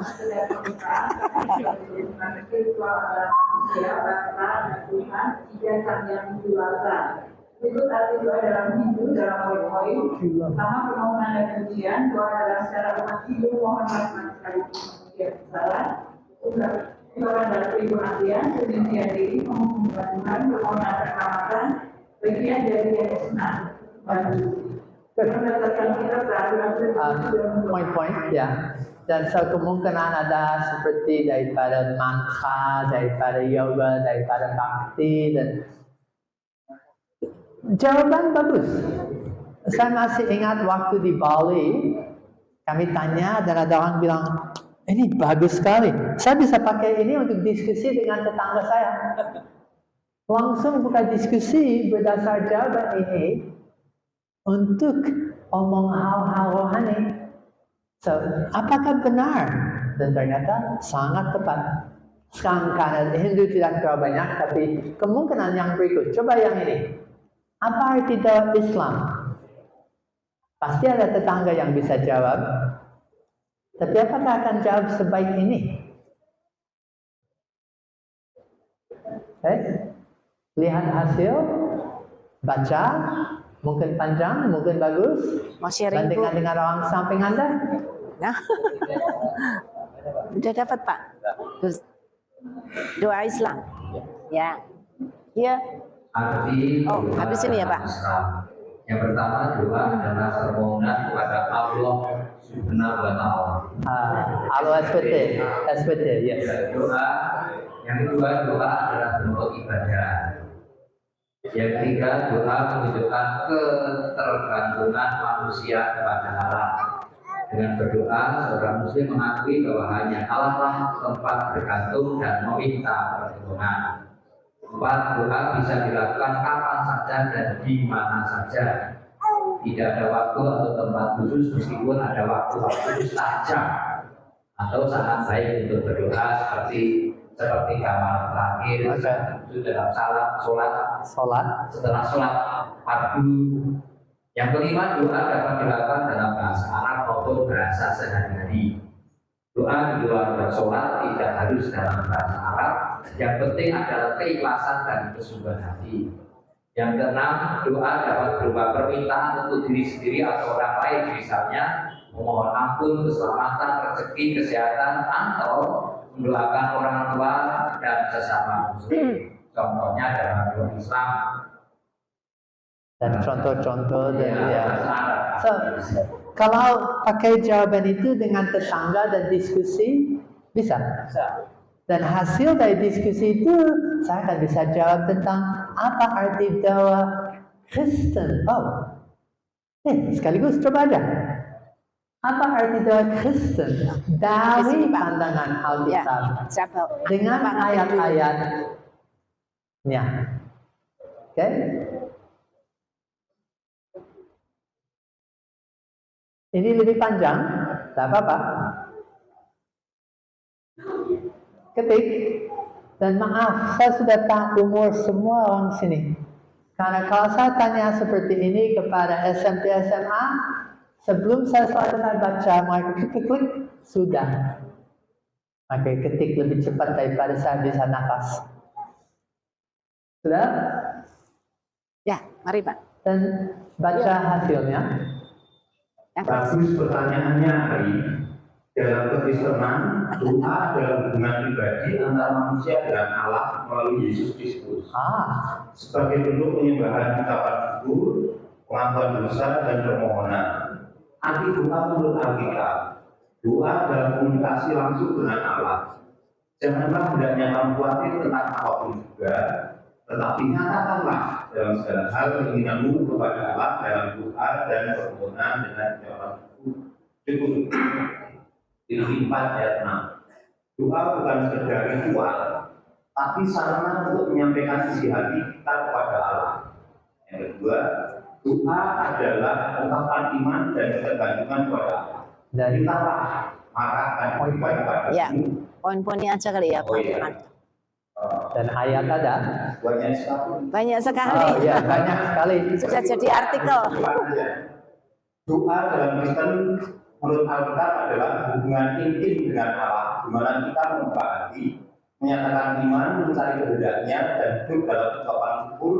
spiritual adalah manusia, bangsa, dan Tuhan, tiga sang yang dewasa. Berikut arti doa dalam Hindu dalam poin-poin. Pertama, permohonan dan pujian. Doa dalam secara umat Hindu mohon rahmat sekaligus kemudian kesalahan. Ungkapan dalam peribahasa, kesucian diri, memohon Tuhan, permohonan keselamatan, bagian dari yang senang. Berdasarkan kita Poin-poin, ya. Dan so, kemungkinan ada seperti daripada mantra, daripada yoga, daripada bhakti, dan jawaban bagus. Saya masih ingat waktu di Bali, kami tanya dan ada orang bilang, ini bagus sekali. Saya bisa pakai ini untuk diskusi dengan tetangga saya. Langsung buka diskusi berdasar jawaban ini untuk omong hal-hal rohani. So, apakah benar? Dan ternyata sangat tepat. Sekarang karena Hindu tidak terlalu banyak, tapi kemungkinan yang berikut. Coba yang ini. Apa arti dalam Islam? Pasti ada tetangga yang bisa jawab. Tapi apakah akan jawab sebaik ini? Lihat hasil, baca, mungkin panjang, mungkin bagus. Mau sharing Bu? Bandingkan dengan orang samping Anda. Nah. Udah dapat Pak? Doa Islam. Ya. Ya. Arti Oh, doa habis ini ya, Pak? Islam. Yang pertama, doa adalah permohonan kepada Allah Subhanahu wa Ta'ala. Allah SPT, yes. Doa. Yang kedua, doa adalah bentuk ibadah. Yang ketiga, doa menunjukkan ketergantungan manusia kepada Allah. Dengan berdoa, seorang muslim mengakui bahwa hanya Allah lah tempat bergantung dan meminta pertolongan. 4. Doa bisa dilakukan kapan saja dan di mana saja. Tidak ada waktu atau tempat khusus, meskipun ada waktu-waktu saja atau sangat baik untuk berdoa seperti kamar terakhir, itu dalam sholat, setelah sholat fardu. Yang kelima, doa dapat dilakukan dalam bahasa Arab maupun bahasa sehari-hari. Doa di luar sholat tidak harus dalam bahasa Arab. Yang penting adalah keikhlasan dan kesungguhan hati. Yang keenam, doa dapat berupa permintaan untuk diri sendiri atau orang lain, misalnya memohon ampun, keselamatan, rezeki, kesehatan, atau mendoakan orang tua dan sesama muslim. Contohnya dalam doa Islam. Dan contoh-contoh dan ya. So, kalau pakai jawaban itu dengan tetangga dan diskusi, bisa. Dan hasil dari diskusi itu, saya akan bisa jawab tentang apa arti doa Kristen. Sekaligus coba aja. Apa arti doa Kristen dari pandangan Alkitab dengan ayat-ayatnya? Oke? Ini lebih panjang, tak apa-apa. Ketik. Dan maaf, saya sudah tahu umur semua orang sini. Karena kalau saya tanya seperti ini kepada SMP SMA, sebelum saya selesai baca, mereka klik, sudah. Maka ketik lebih cepat daripada saya bisa nafas. Sudah? Ya, mari Pak. Dan baca hasilnya. Bagus pertanyaannya, Ari. Dalam kekristenan, doa adalah hubungan pribadi antara manusia dengan Allah melalui Yesus Kristus. Sebagai bentuk penyembahan ucapan syukur, pengakuan dosa, dan permohonan. Arti doa menurut Alkitab, doa adalah komunikasi langsung dengan Allah. Janganlah hendaknya kamu khawatir tentang apapun juga, tetapi nyatakanlah dalam segala hal keinginanmu kepada Allah dalam doa dan permohonan dengan ucapan syukur. Filipi 4 ayat 6. Doa bukan sekedar ritual, tapi sarana untuk menyampaikan isi hati kita kepada Allah. Yang kedua, doa adalah ungkapan iman dan ketergantungan kepada Allah. Dari Allah, maka akan diberikan kepadamu. Ya, poin-poinnya aja kali ya, Pak. Dan ayat ada banyak sekali. Oh, ya, banyak sekali. Sudah jadi artikel. Doa dalam Kristen menurut Alkitab adalah hubungan intim dengan Allah, di mana kita membuka hati, menyatakan iman, mencari kehendaknya, dan hidup dalam ucapan syukur.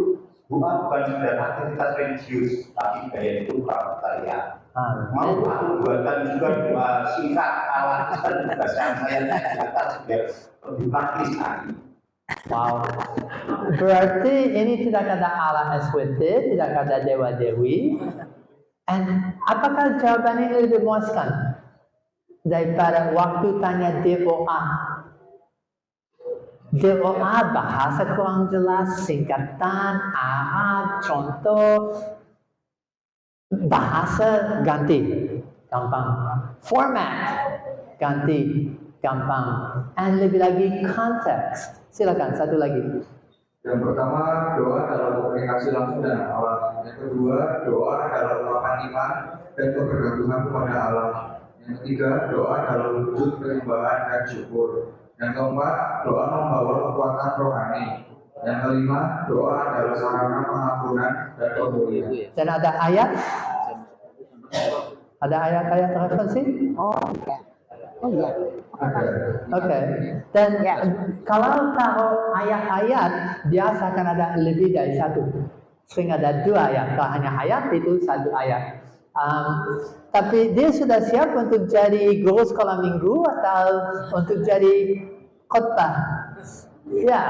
Doa bukan sekedar aktivitas religius, tapi gaya hidup praktaya. Mau aku buatkan juga doa singkat ala Kristen berdasarkan saya di atas biar lebih praktis lagi. Wow. Berarti ini tidak ada Allah SWT, tidak ada Dewa Dewi. Dan apakah jawaban ini lebih memuaskan daripada waktu tanya DOA? DOA bahasa kurang jelas, singkatan, Arab, contoh. Bahasa ganti, gampang. Format ganti, gampang. And lebih lagi konteks. Silakan satu lagi. Yang pertama, doa dalam komunikasi langsung dengan Allah. Yang kedua, doa dalam ungkapan iman dan kebergantungan kepada Allah. Yang ketiga, doa dalam wujud penyembahan dan syukur. Yang keempat, doa membawa kekuatan rohani. Yang kelima, doa adalah sarana pengampunan dan pemulihan. Dan ada ayat? Ada ayat-ayat referensi? Oh iya. Oke. Dan kalau tahu ayat-ayat, biasa akan ada lebih dari satu. Sering ada dua ayat. Kalau hanya ayat itu satu ayat. Tapi dia sudah siap untuk jadi guru sekolah minggu atau untuk jadi khotbah? Ya,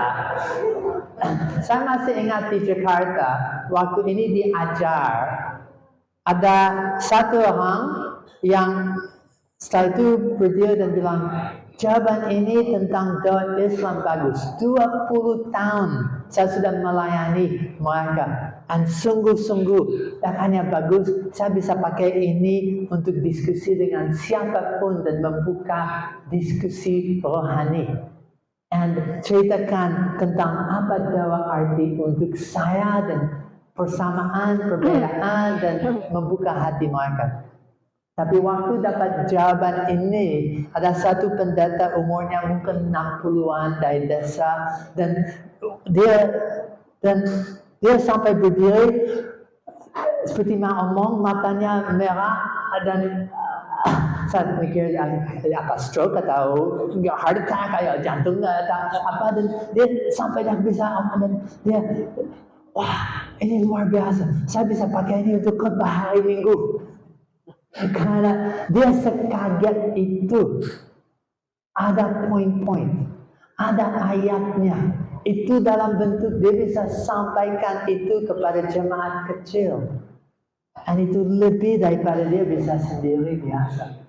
saya masih ingat di Jakarta waktu ini diajar ada satu orang yang setelah itu berdiri dan bilang, jawaban ini tentang doa Islam bagus. 20 tahun saya sudah melayani mereka. Dan sungguh-sungguh hanya bagus. Saya bisa pakai ini untuk diskusi dengan siapapun dan membuka diskusi rohani. Dan ceritakan tentang apa doa arti untuk saya dan persamaan, perbedaan dan membuka hati mereka. Tapi waktu dapat jawaban ini, ada satu pendeta umurnya mungkin 60-an dari desa dan dia sampai berdiri seperti mau ngomong, matanya merah dan saya mikir apa stroke atau heart attack atau jantung atau apa, dan dia sampai dah bisa ngomong dan dia, wah ini luar biasa, saya bisa pakai ini untuk khotbah hari Minggu. Karena dia sekaget itu. Ada poin-poin, ada ayatnya. Itu dalam bentuk dia bisa sampaikan itu kepada jemaat kecil. Dan itu lebih daripada dia bisa sendiri biasa.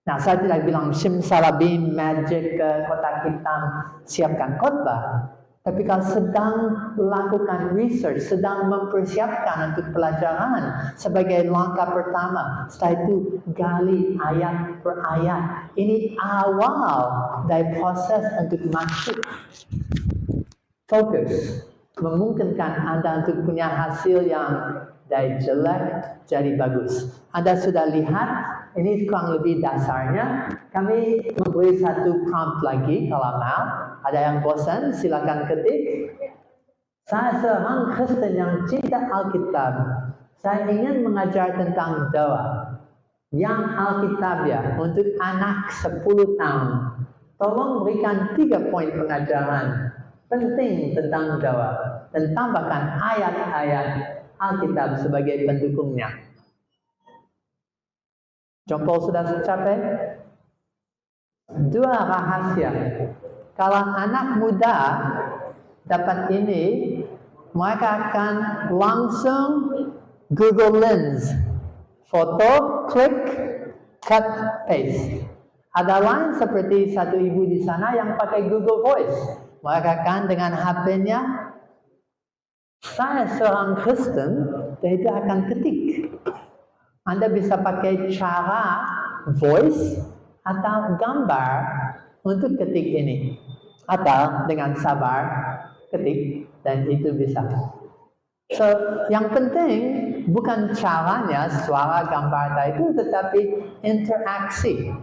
Nah, saya tidak bilang simsalabim, magic, kotak hitam, siapkan khotbah. Tapi kalau sedang lakukan research, sedang mempersiapkan untuk pelajaran sebagai langkah pertama, setelah itu gali ayat per ayat. Ini awal dari proses untuk masuk. Fokus. Memungkinkan Anda untuk punya hasil yang dari jelek jadi bagus. Anda sudah lihat, ini kurang lebih dasarnya. Kami memberi satu prompt lagi kalau mau. Ada yang bosan, silakan ketik. Saya seorang Kristen yang cinta Alkitab. Saya ingin mengajar tentang doa. Yang Alkitab ya, untuk anak 10 tahun. Tolong berikan 3 poin pengajaran penting tentang doa. Dan tambahkan ayat-ayat Alkitab sebagai pendukungnya. Jempol sudah tercapai? 2 rahasia. Kalau anak muda dapat ini, mereka akan langsung Google Lens. Foto, klik, cut, paste. Ada lain seperti satu ibu di sana yang pakai Google Voice. Mereka akan dengan HP-nya, saya seorang Kristen, dan itu akan ketik. Anda bisa pakai cara voice atau gambar untuk ketik ini. Atau dengan sabar ketik dan itu bisa. So, yang penting bukan caranya, suara, gambar itu, tetapi interaksi.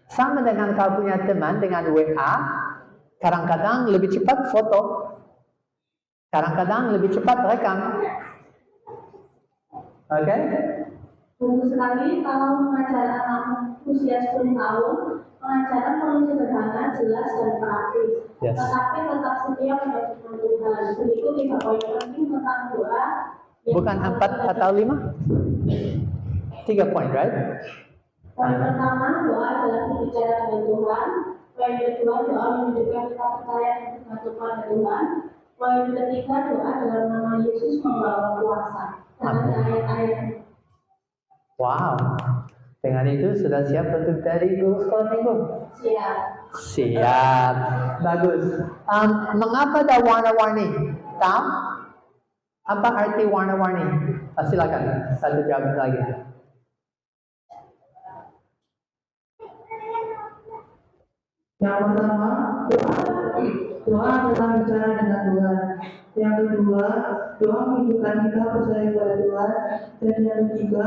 Sama dengan kau punya teman dengan WA, kadang-kadang lebih cepat foto, kadang-kadang lebih cepat rekam. Oke? Bagus sekali kalau mengajar anak usia 10 tahun, pengajaran perlu sederhana, jelas, dan praktis. Yes. Tetapi tetap setia pada firman Tuhan. Berikut 3 poin penting tentang doa. Bukan 4 atau 5? 3 poin, right? Poin pertama, doa adalah berbicara dengan Tuhan. Poin kedua, doa menunjukkan kita percaya dan bergantung pada Tuhan. Poin ketiga, doa dalam nama Yesus membawa kuasa. Dan ada ayat-ayat. Wow. Dengan itu sudah siap untuk dari guru sekolah minggu? Siap. Siap. Bagus. Mengapa ada warna-warni? Tahu? Apa arti warna-warni? Silakan, satu jawab lagi. Yang pertama, doa adalah bicara dengan Tuhan. Yang kedua, doa menunjukkan kita percaya kepada Tuhan. Dan yang ketiga,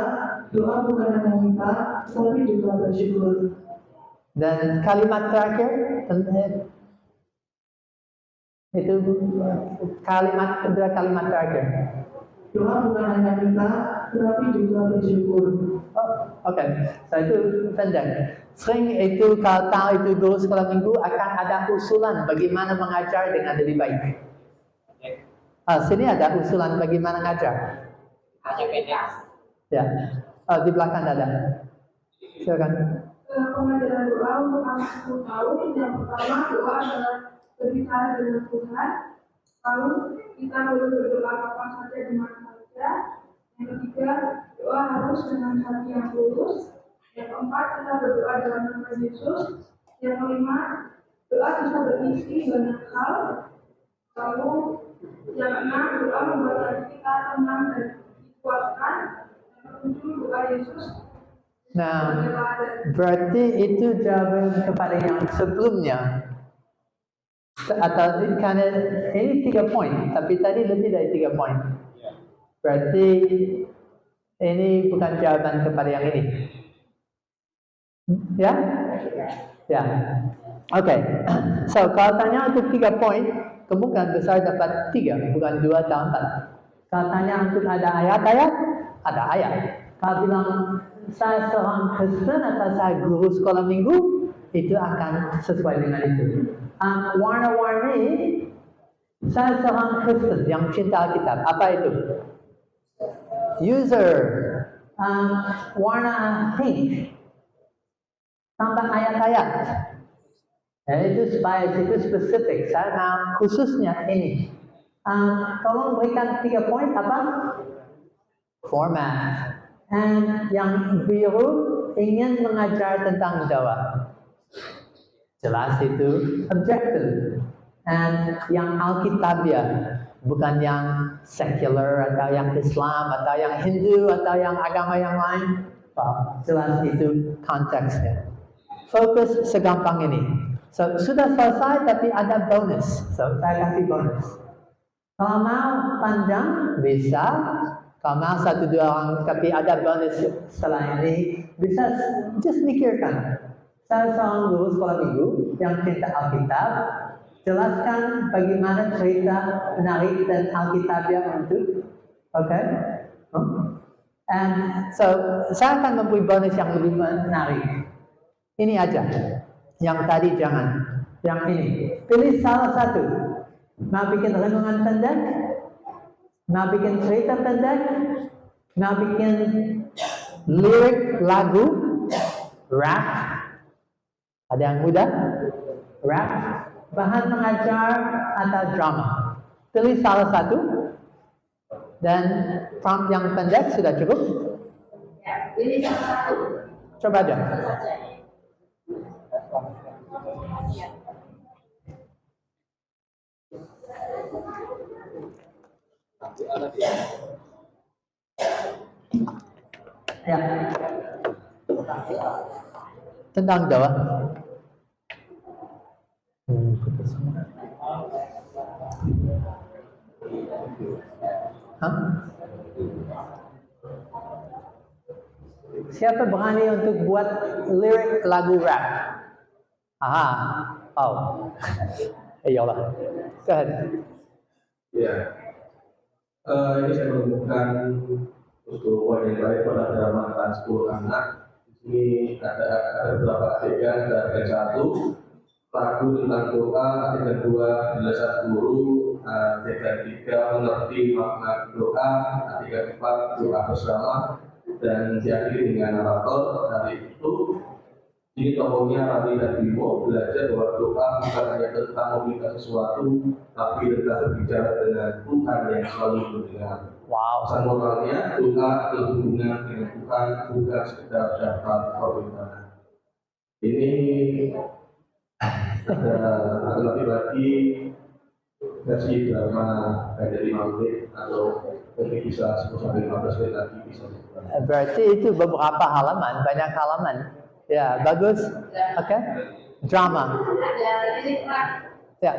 doa bukan hanya minta, tapi juga bersyukur. Dan kalimat terakhir, itu kedua kalimat terakhir. Doa bukan hanya minta, tetapi juga bersyukur. Oh, oke. So itu pendek. Sering itu kalau tahu itu guru sekolah minggu akan ada usulan bagaimana mengajar dengan lebih baik. Sini ada usulan bagaimana mengajar. Hanya pendek. Ya. Di belakang ada. Silakan. Pengajaran doa untuk anak 10 tahun. Yang pertama, doa adalah berbicara dengan Tuhan. Lalu kita boleh berdoa kapan saja di mana saja. Yang ketiga, doa harus dengan hati yang tulus. Yang keempat, kita berdoa dalam nama Yesus. Yang kelima, doa bisa berisi banyak hal. Lalu yang keenam, doa membuat hati kita tenang dan dikuatkan. Yang ketujuh, doa Yesus. Nah, berarti itu jawaban kepada yang sebelumnya. Atau karena ini 3 poin, tapi tadi lebih dari 3 poin. Berarti ini bukan jawaban kepada yang ini. Ya? Ya. Oke. So, kalau tanya untuk 3 poin, kemungkinan besar dapat 3, bukan 2 atau 4. Kalau tanya untuk ada ayat-ayat, ada ayat. Kalau bilang saya seorang Kristen atau saya guru sekolah minggu, itu akan sesuai dengan itu. Warna-warni, saya seorang Kristen yang cinta Alkitab. Apa itu? User, warna pink, tambah ayat-ayat. Itu supaya itu spesifik. Saya mau khususnya ini. Tolong berikan 3 poin apa? Format. Dan yang biru ingin mengajar tentang doa. Jelas itu objektif. Dan yang Alkitabiah, bukan yang sekular atau yang Islam atau yang Hindu atau yang agama yang lain. Jelas itu konteksnya. Fokus segampang ini. So, sudah selesai tapi ada bonus. So, saya kasih bonus. Kalau mau panjang, bisa. Kalau mau 1-2 orang, tapi ada bonus setelah ini, bisa just mikirkan. Saya seorang guru sekolah minggu yang cinta Alkitab, jelaskan bagaimana cerita menarik dan Alkitabiah untuk, oke? And so, saya akan memberi bonus yang lebih menarik. Ini aja, yang tadi jangan, yang ini. Pilih salah satu. Mau bikin renungan pendek? Mau bikin cerita pendek? Mau bikin lirik lagu? Rap? Ada yang mudah? Rap? Bahan mengajar atau drama? Pilih salah satu. Dan prompt yang pendek sudah cukup? Ya, pilih salah satu. Coba aja. Ya. Tentang doa. Siapa berani untuk buat lirik lagu rap? Aha. Oh. Iyalah. Go ahead. Ya. Ini saya menemukan untuk poin yang baik pada drama tentang 10 anak. Di sini ada beberapa adegan, ada adegan 1 lagu tentang doa, adegan 2 penjelasan guru, adegan 3 mengerti makna doa, adegan 4 doa bersama, dan diakhiri dengan narator. Dari itu ini tokohnya Rabi dan Bimo belajar bahwa doa bukan hanya tentang meminta sesuatu, tapi tentang berbicara dengan Tuhan yang selalu mendengar. Wow. Pesan moralnya, doa adalah hubungan dengan Tuhan, bukan sekedar daftar permintaan. Ini ada lebih lagi versi drama dari 5 menit atau mungkin bisa 10-15 menit lagi bisa. Berarti itu beberapa halaman, banyak halaman. Ya, bagus. Oke. Drama. Ya.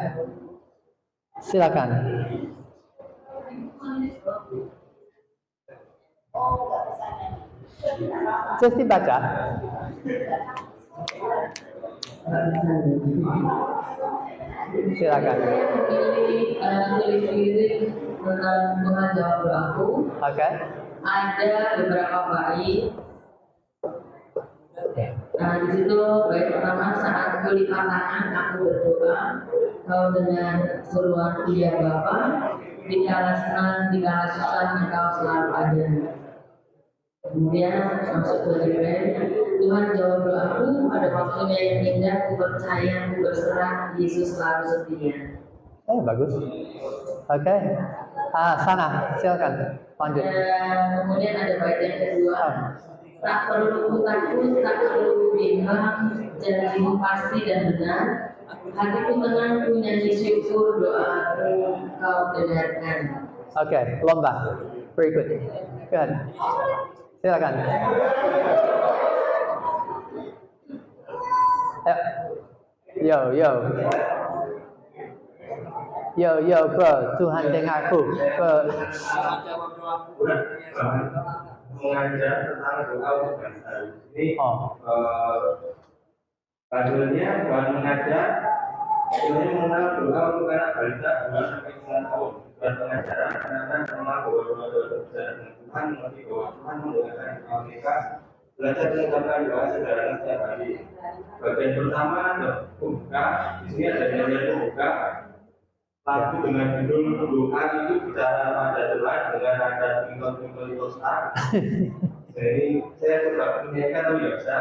Silakan. Just dibaca. Silakan. Tulis lirik tentang Tuhan jawab doaku. Oke. Ada beberapa bait. Nah, di situ bait pertama, saat kulipat tangan aku berdoa, kau dengan seruan dia Bapa, dikala senang, dikala susah, engkau selalu ada. Kemudian masuk ke Jibril, Tuhan jawab doaku, pada waktunya yang indah, ku percaya, ku berserah, Yesus selalu setia. Bagus. Oke. Sana, silakan. Lanjut. Dan kemudian ada bait yang kedua, tak perlu takut, tak perlu bimbang, janjimu pasti dan benar. Hatiku tenang, ku nyanyi syukur, doaku kau dengarkan. Oke, lomba. Berikut. Good. Silakan. Yo. Yo, bro. Tuhan dengarku. Bro. Mengajar tentang doa untuk bangsa. Ini judulnya bukan mengajar, judulnya mengenal doa untuk anak balita 2 sampai 9 tahun. Bukan pengajaran anak-anak mengenal bahwa doa berbicara dengan Tuhan, mengerti bahwa Tuhan mendoakan mereka belajar mengucapkan doa sederhana setiap hari. Bagian pertama buka, di sini ada nyanyian buka. Lagu dengan judul doa itu bicara pada Tuhan dengan ada twinkle star. Jadi saya coba menyanyikan tapi ya bisa.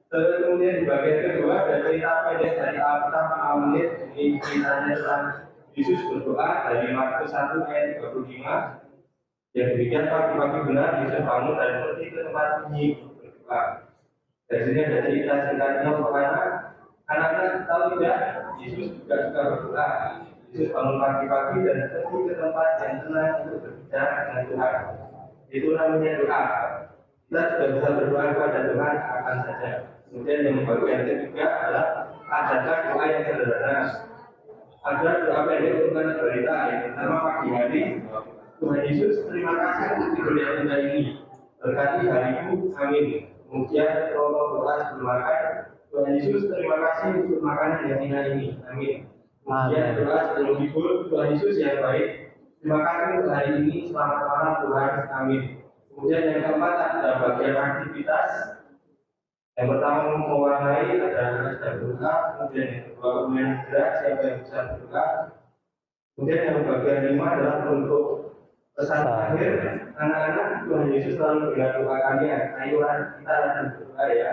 Terus kemudian di bagian kedua ada cerita pendek dari Alkitab 5 menit. Ini ceritanya tentang Yesus berdoa dari Markus 1 ayat 35. Yang demikian pagi-pagi benar Yesus bangun dan pergi ke tempat sunyi berdoa. Dari sini ada cerita singkatnya untuk anak-anak tahu tidak, Yesus juga suka berdoa. Yesus bangun pagi-pagi dan pergi ke tempat yang tenang untuk berbicara dengan Tuhan. Itu namanya doa. Kita sudah bisa berdoa kepada Tuhan akan saja. Kemudian yang bagian ketiga adalah adakah doa yang sederhana. Ada doa pendek untuk anak balita yang pertama pagi hari. Tuhan Yesus, terima kasih untuk tidur yang indah ini. Berkati hariku, amin. Kemudian kalau doa sebelum makan, Tuhan Yesus, terima kasih untuk makanan yang indah ini, amin. Kemudian doa sebelum tidur, Tuhan Yesus yang baik, terima kasih untuk hari ini, selamat malam Tuhan, amin. Kemudian yang keempat ada bagian aktivitas. Yang pertama mewarnai, ada berdoa. Kemudian yang kedua bermain gerak, siapa yang bisa berdoa. Kemudian yang bagian 5 adalah untuk pesan akhir, anak-anak Tuhan Yesus selalu dengar doa kalian. Ayolah kita akan berdoa ya.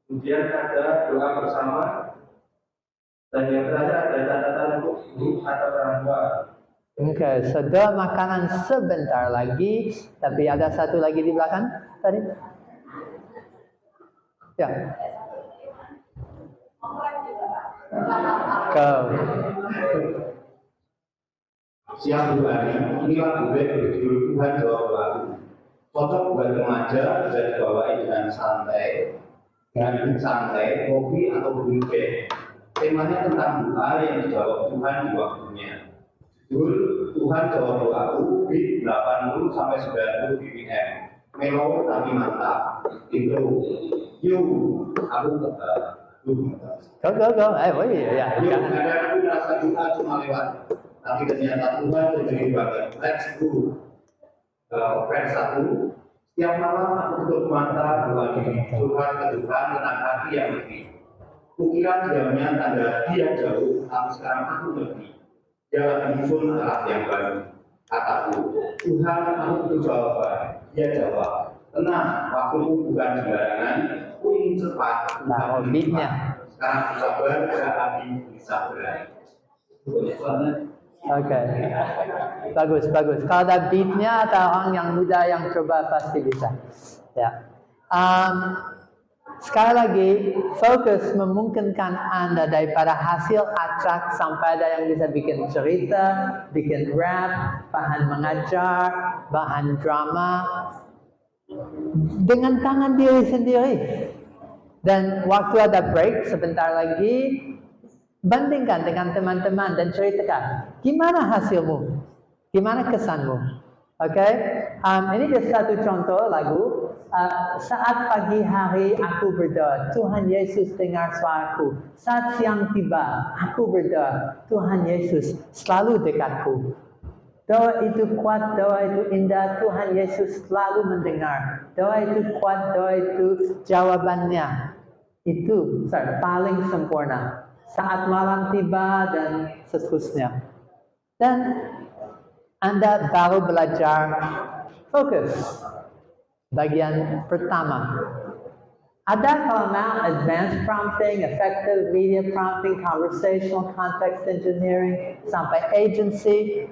Kemudian ada doa bersama. Dan yang terakhir ada catatan untuk guru atau orang tua. Oke, sudah makanan sebentar lagi, tapi ada satu lagi di belakang tadi. Ya. Go. Siang hari, inilah duet berjudul Tuhan jawab doaku. Cocok buat remaja, bisa dibawain dengan santai, kopi atau bumbu. Temanya tentang doa yang dijawab Tuhan di waktunya. Judul Tuhan jawab doaku beat 80 sampai 90 BPM. Melo tapi mantap. Intro. Aku Go. Ya. Yuk, ada rasa doa cuma lewat. Tapi ternyata Tuhan menjadi banget. Let's go. Vers 1. Setiap malam aku tutup mata, doa diri Tuhan ke Tuhan tentang hati yang lebih. Kukira diamnya tanda dia jauh, tapi sekarang aku ngerti. Dia lagi menyusun arah yang baru. Kataku, Tuhan aku butuh jawaban. Dia jawab, tenang, waktuku bukan sembarangan. Ku ingin cepat. Nah, beatnya. Sekarang sabar, hati bisa berani. Oke. Bagus. Kalau ada beatnya atau orang yang muda yang coba pasti bisa. Ya. Sekali lagi, fokus memungkinkan Anda daripada hasil acak sampai ada yang bisa bikin cerita, bikin rap, bahan mengajar, bahan drama, dengan tangan diri sendiri. Dan waktu ada break sebentar lagi, bandingkan dengan teman-teman dan ceritakan, gimana hasilmu? Gimana kesanmu? Oke? Ini just satu contoh lagu. Saat pagi hari aku berdoa, Tuhan Yesus dengar suaraku. Saat siang tiba, aku berdoa, Tuhan Yesus selalu dekatku. Doa itu kuat, doa itu indah, Tuhan Yesus selalu mendengar. Doa itu kuat, doa itu jawabannya. Itu paling sempurna. Saat malam tiba dan seterusnya. Dan Anda baru belajar fokus. Bagian pertama. Ada kalau mau advanced prompting, effective media prompting, conversational context engineering, sampai agency.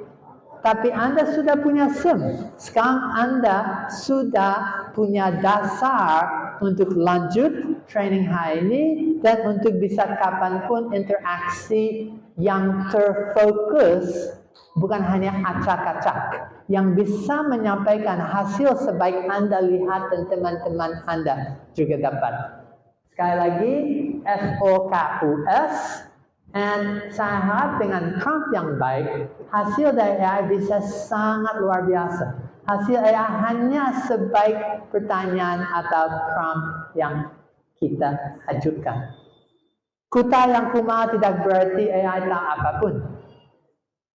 Tapi Anda sudah punya SIM. Sekarang Anda sudah punya dasar untuk lanjut training hari ini dan untuk bisa kapanpun interaksi yang terfokus, bukan hanya acak-acak, yang bisa menyampaikan hasil sebaik Anda lihat dan teman-teman Anda juga dapat. Sekali lagi, FOKUS, dan saya harap dengan prompt yang baik, hasil dari AI bisa sangat luar biasa. Hasil AI hanya sebaik pertanyaan atau prompt yang kita ajukan. Kuta yang kumal tidak berarti AI tahu apapun.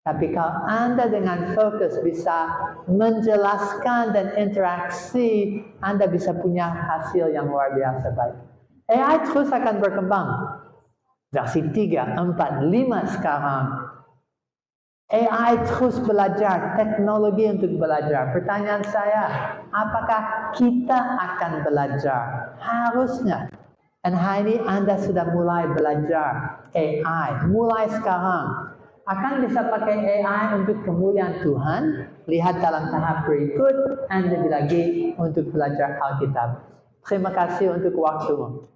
Tapi kalau Anda dengan fokus bisa menjelaskan dan interaksi, Anda bisa punya hasil yang luar biasa baik. AI terus akan berkembang. Versi 3, 4, 5 sekarang. AI terus belajar, teknologi untuk belajar. Pertanyaan saya, apakah kita akan belajar? Harusnya. Dan hari ini Anda sudah mulai belajar AI. Mulai sekarang. Akan bisa pakai AI untuk kemuliaan Tuhan. Lihat dalam tahap berikut. Dan lebih lagi untuk belajar Alkitab. Terima kasih untuk waktumu.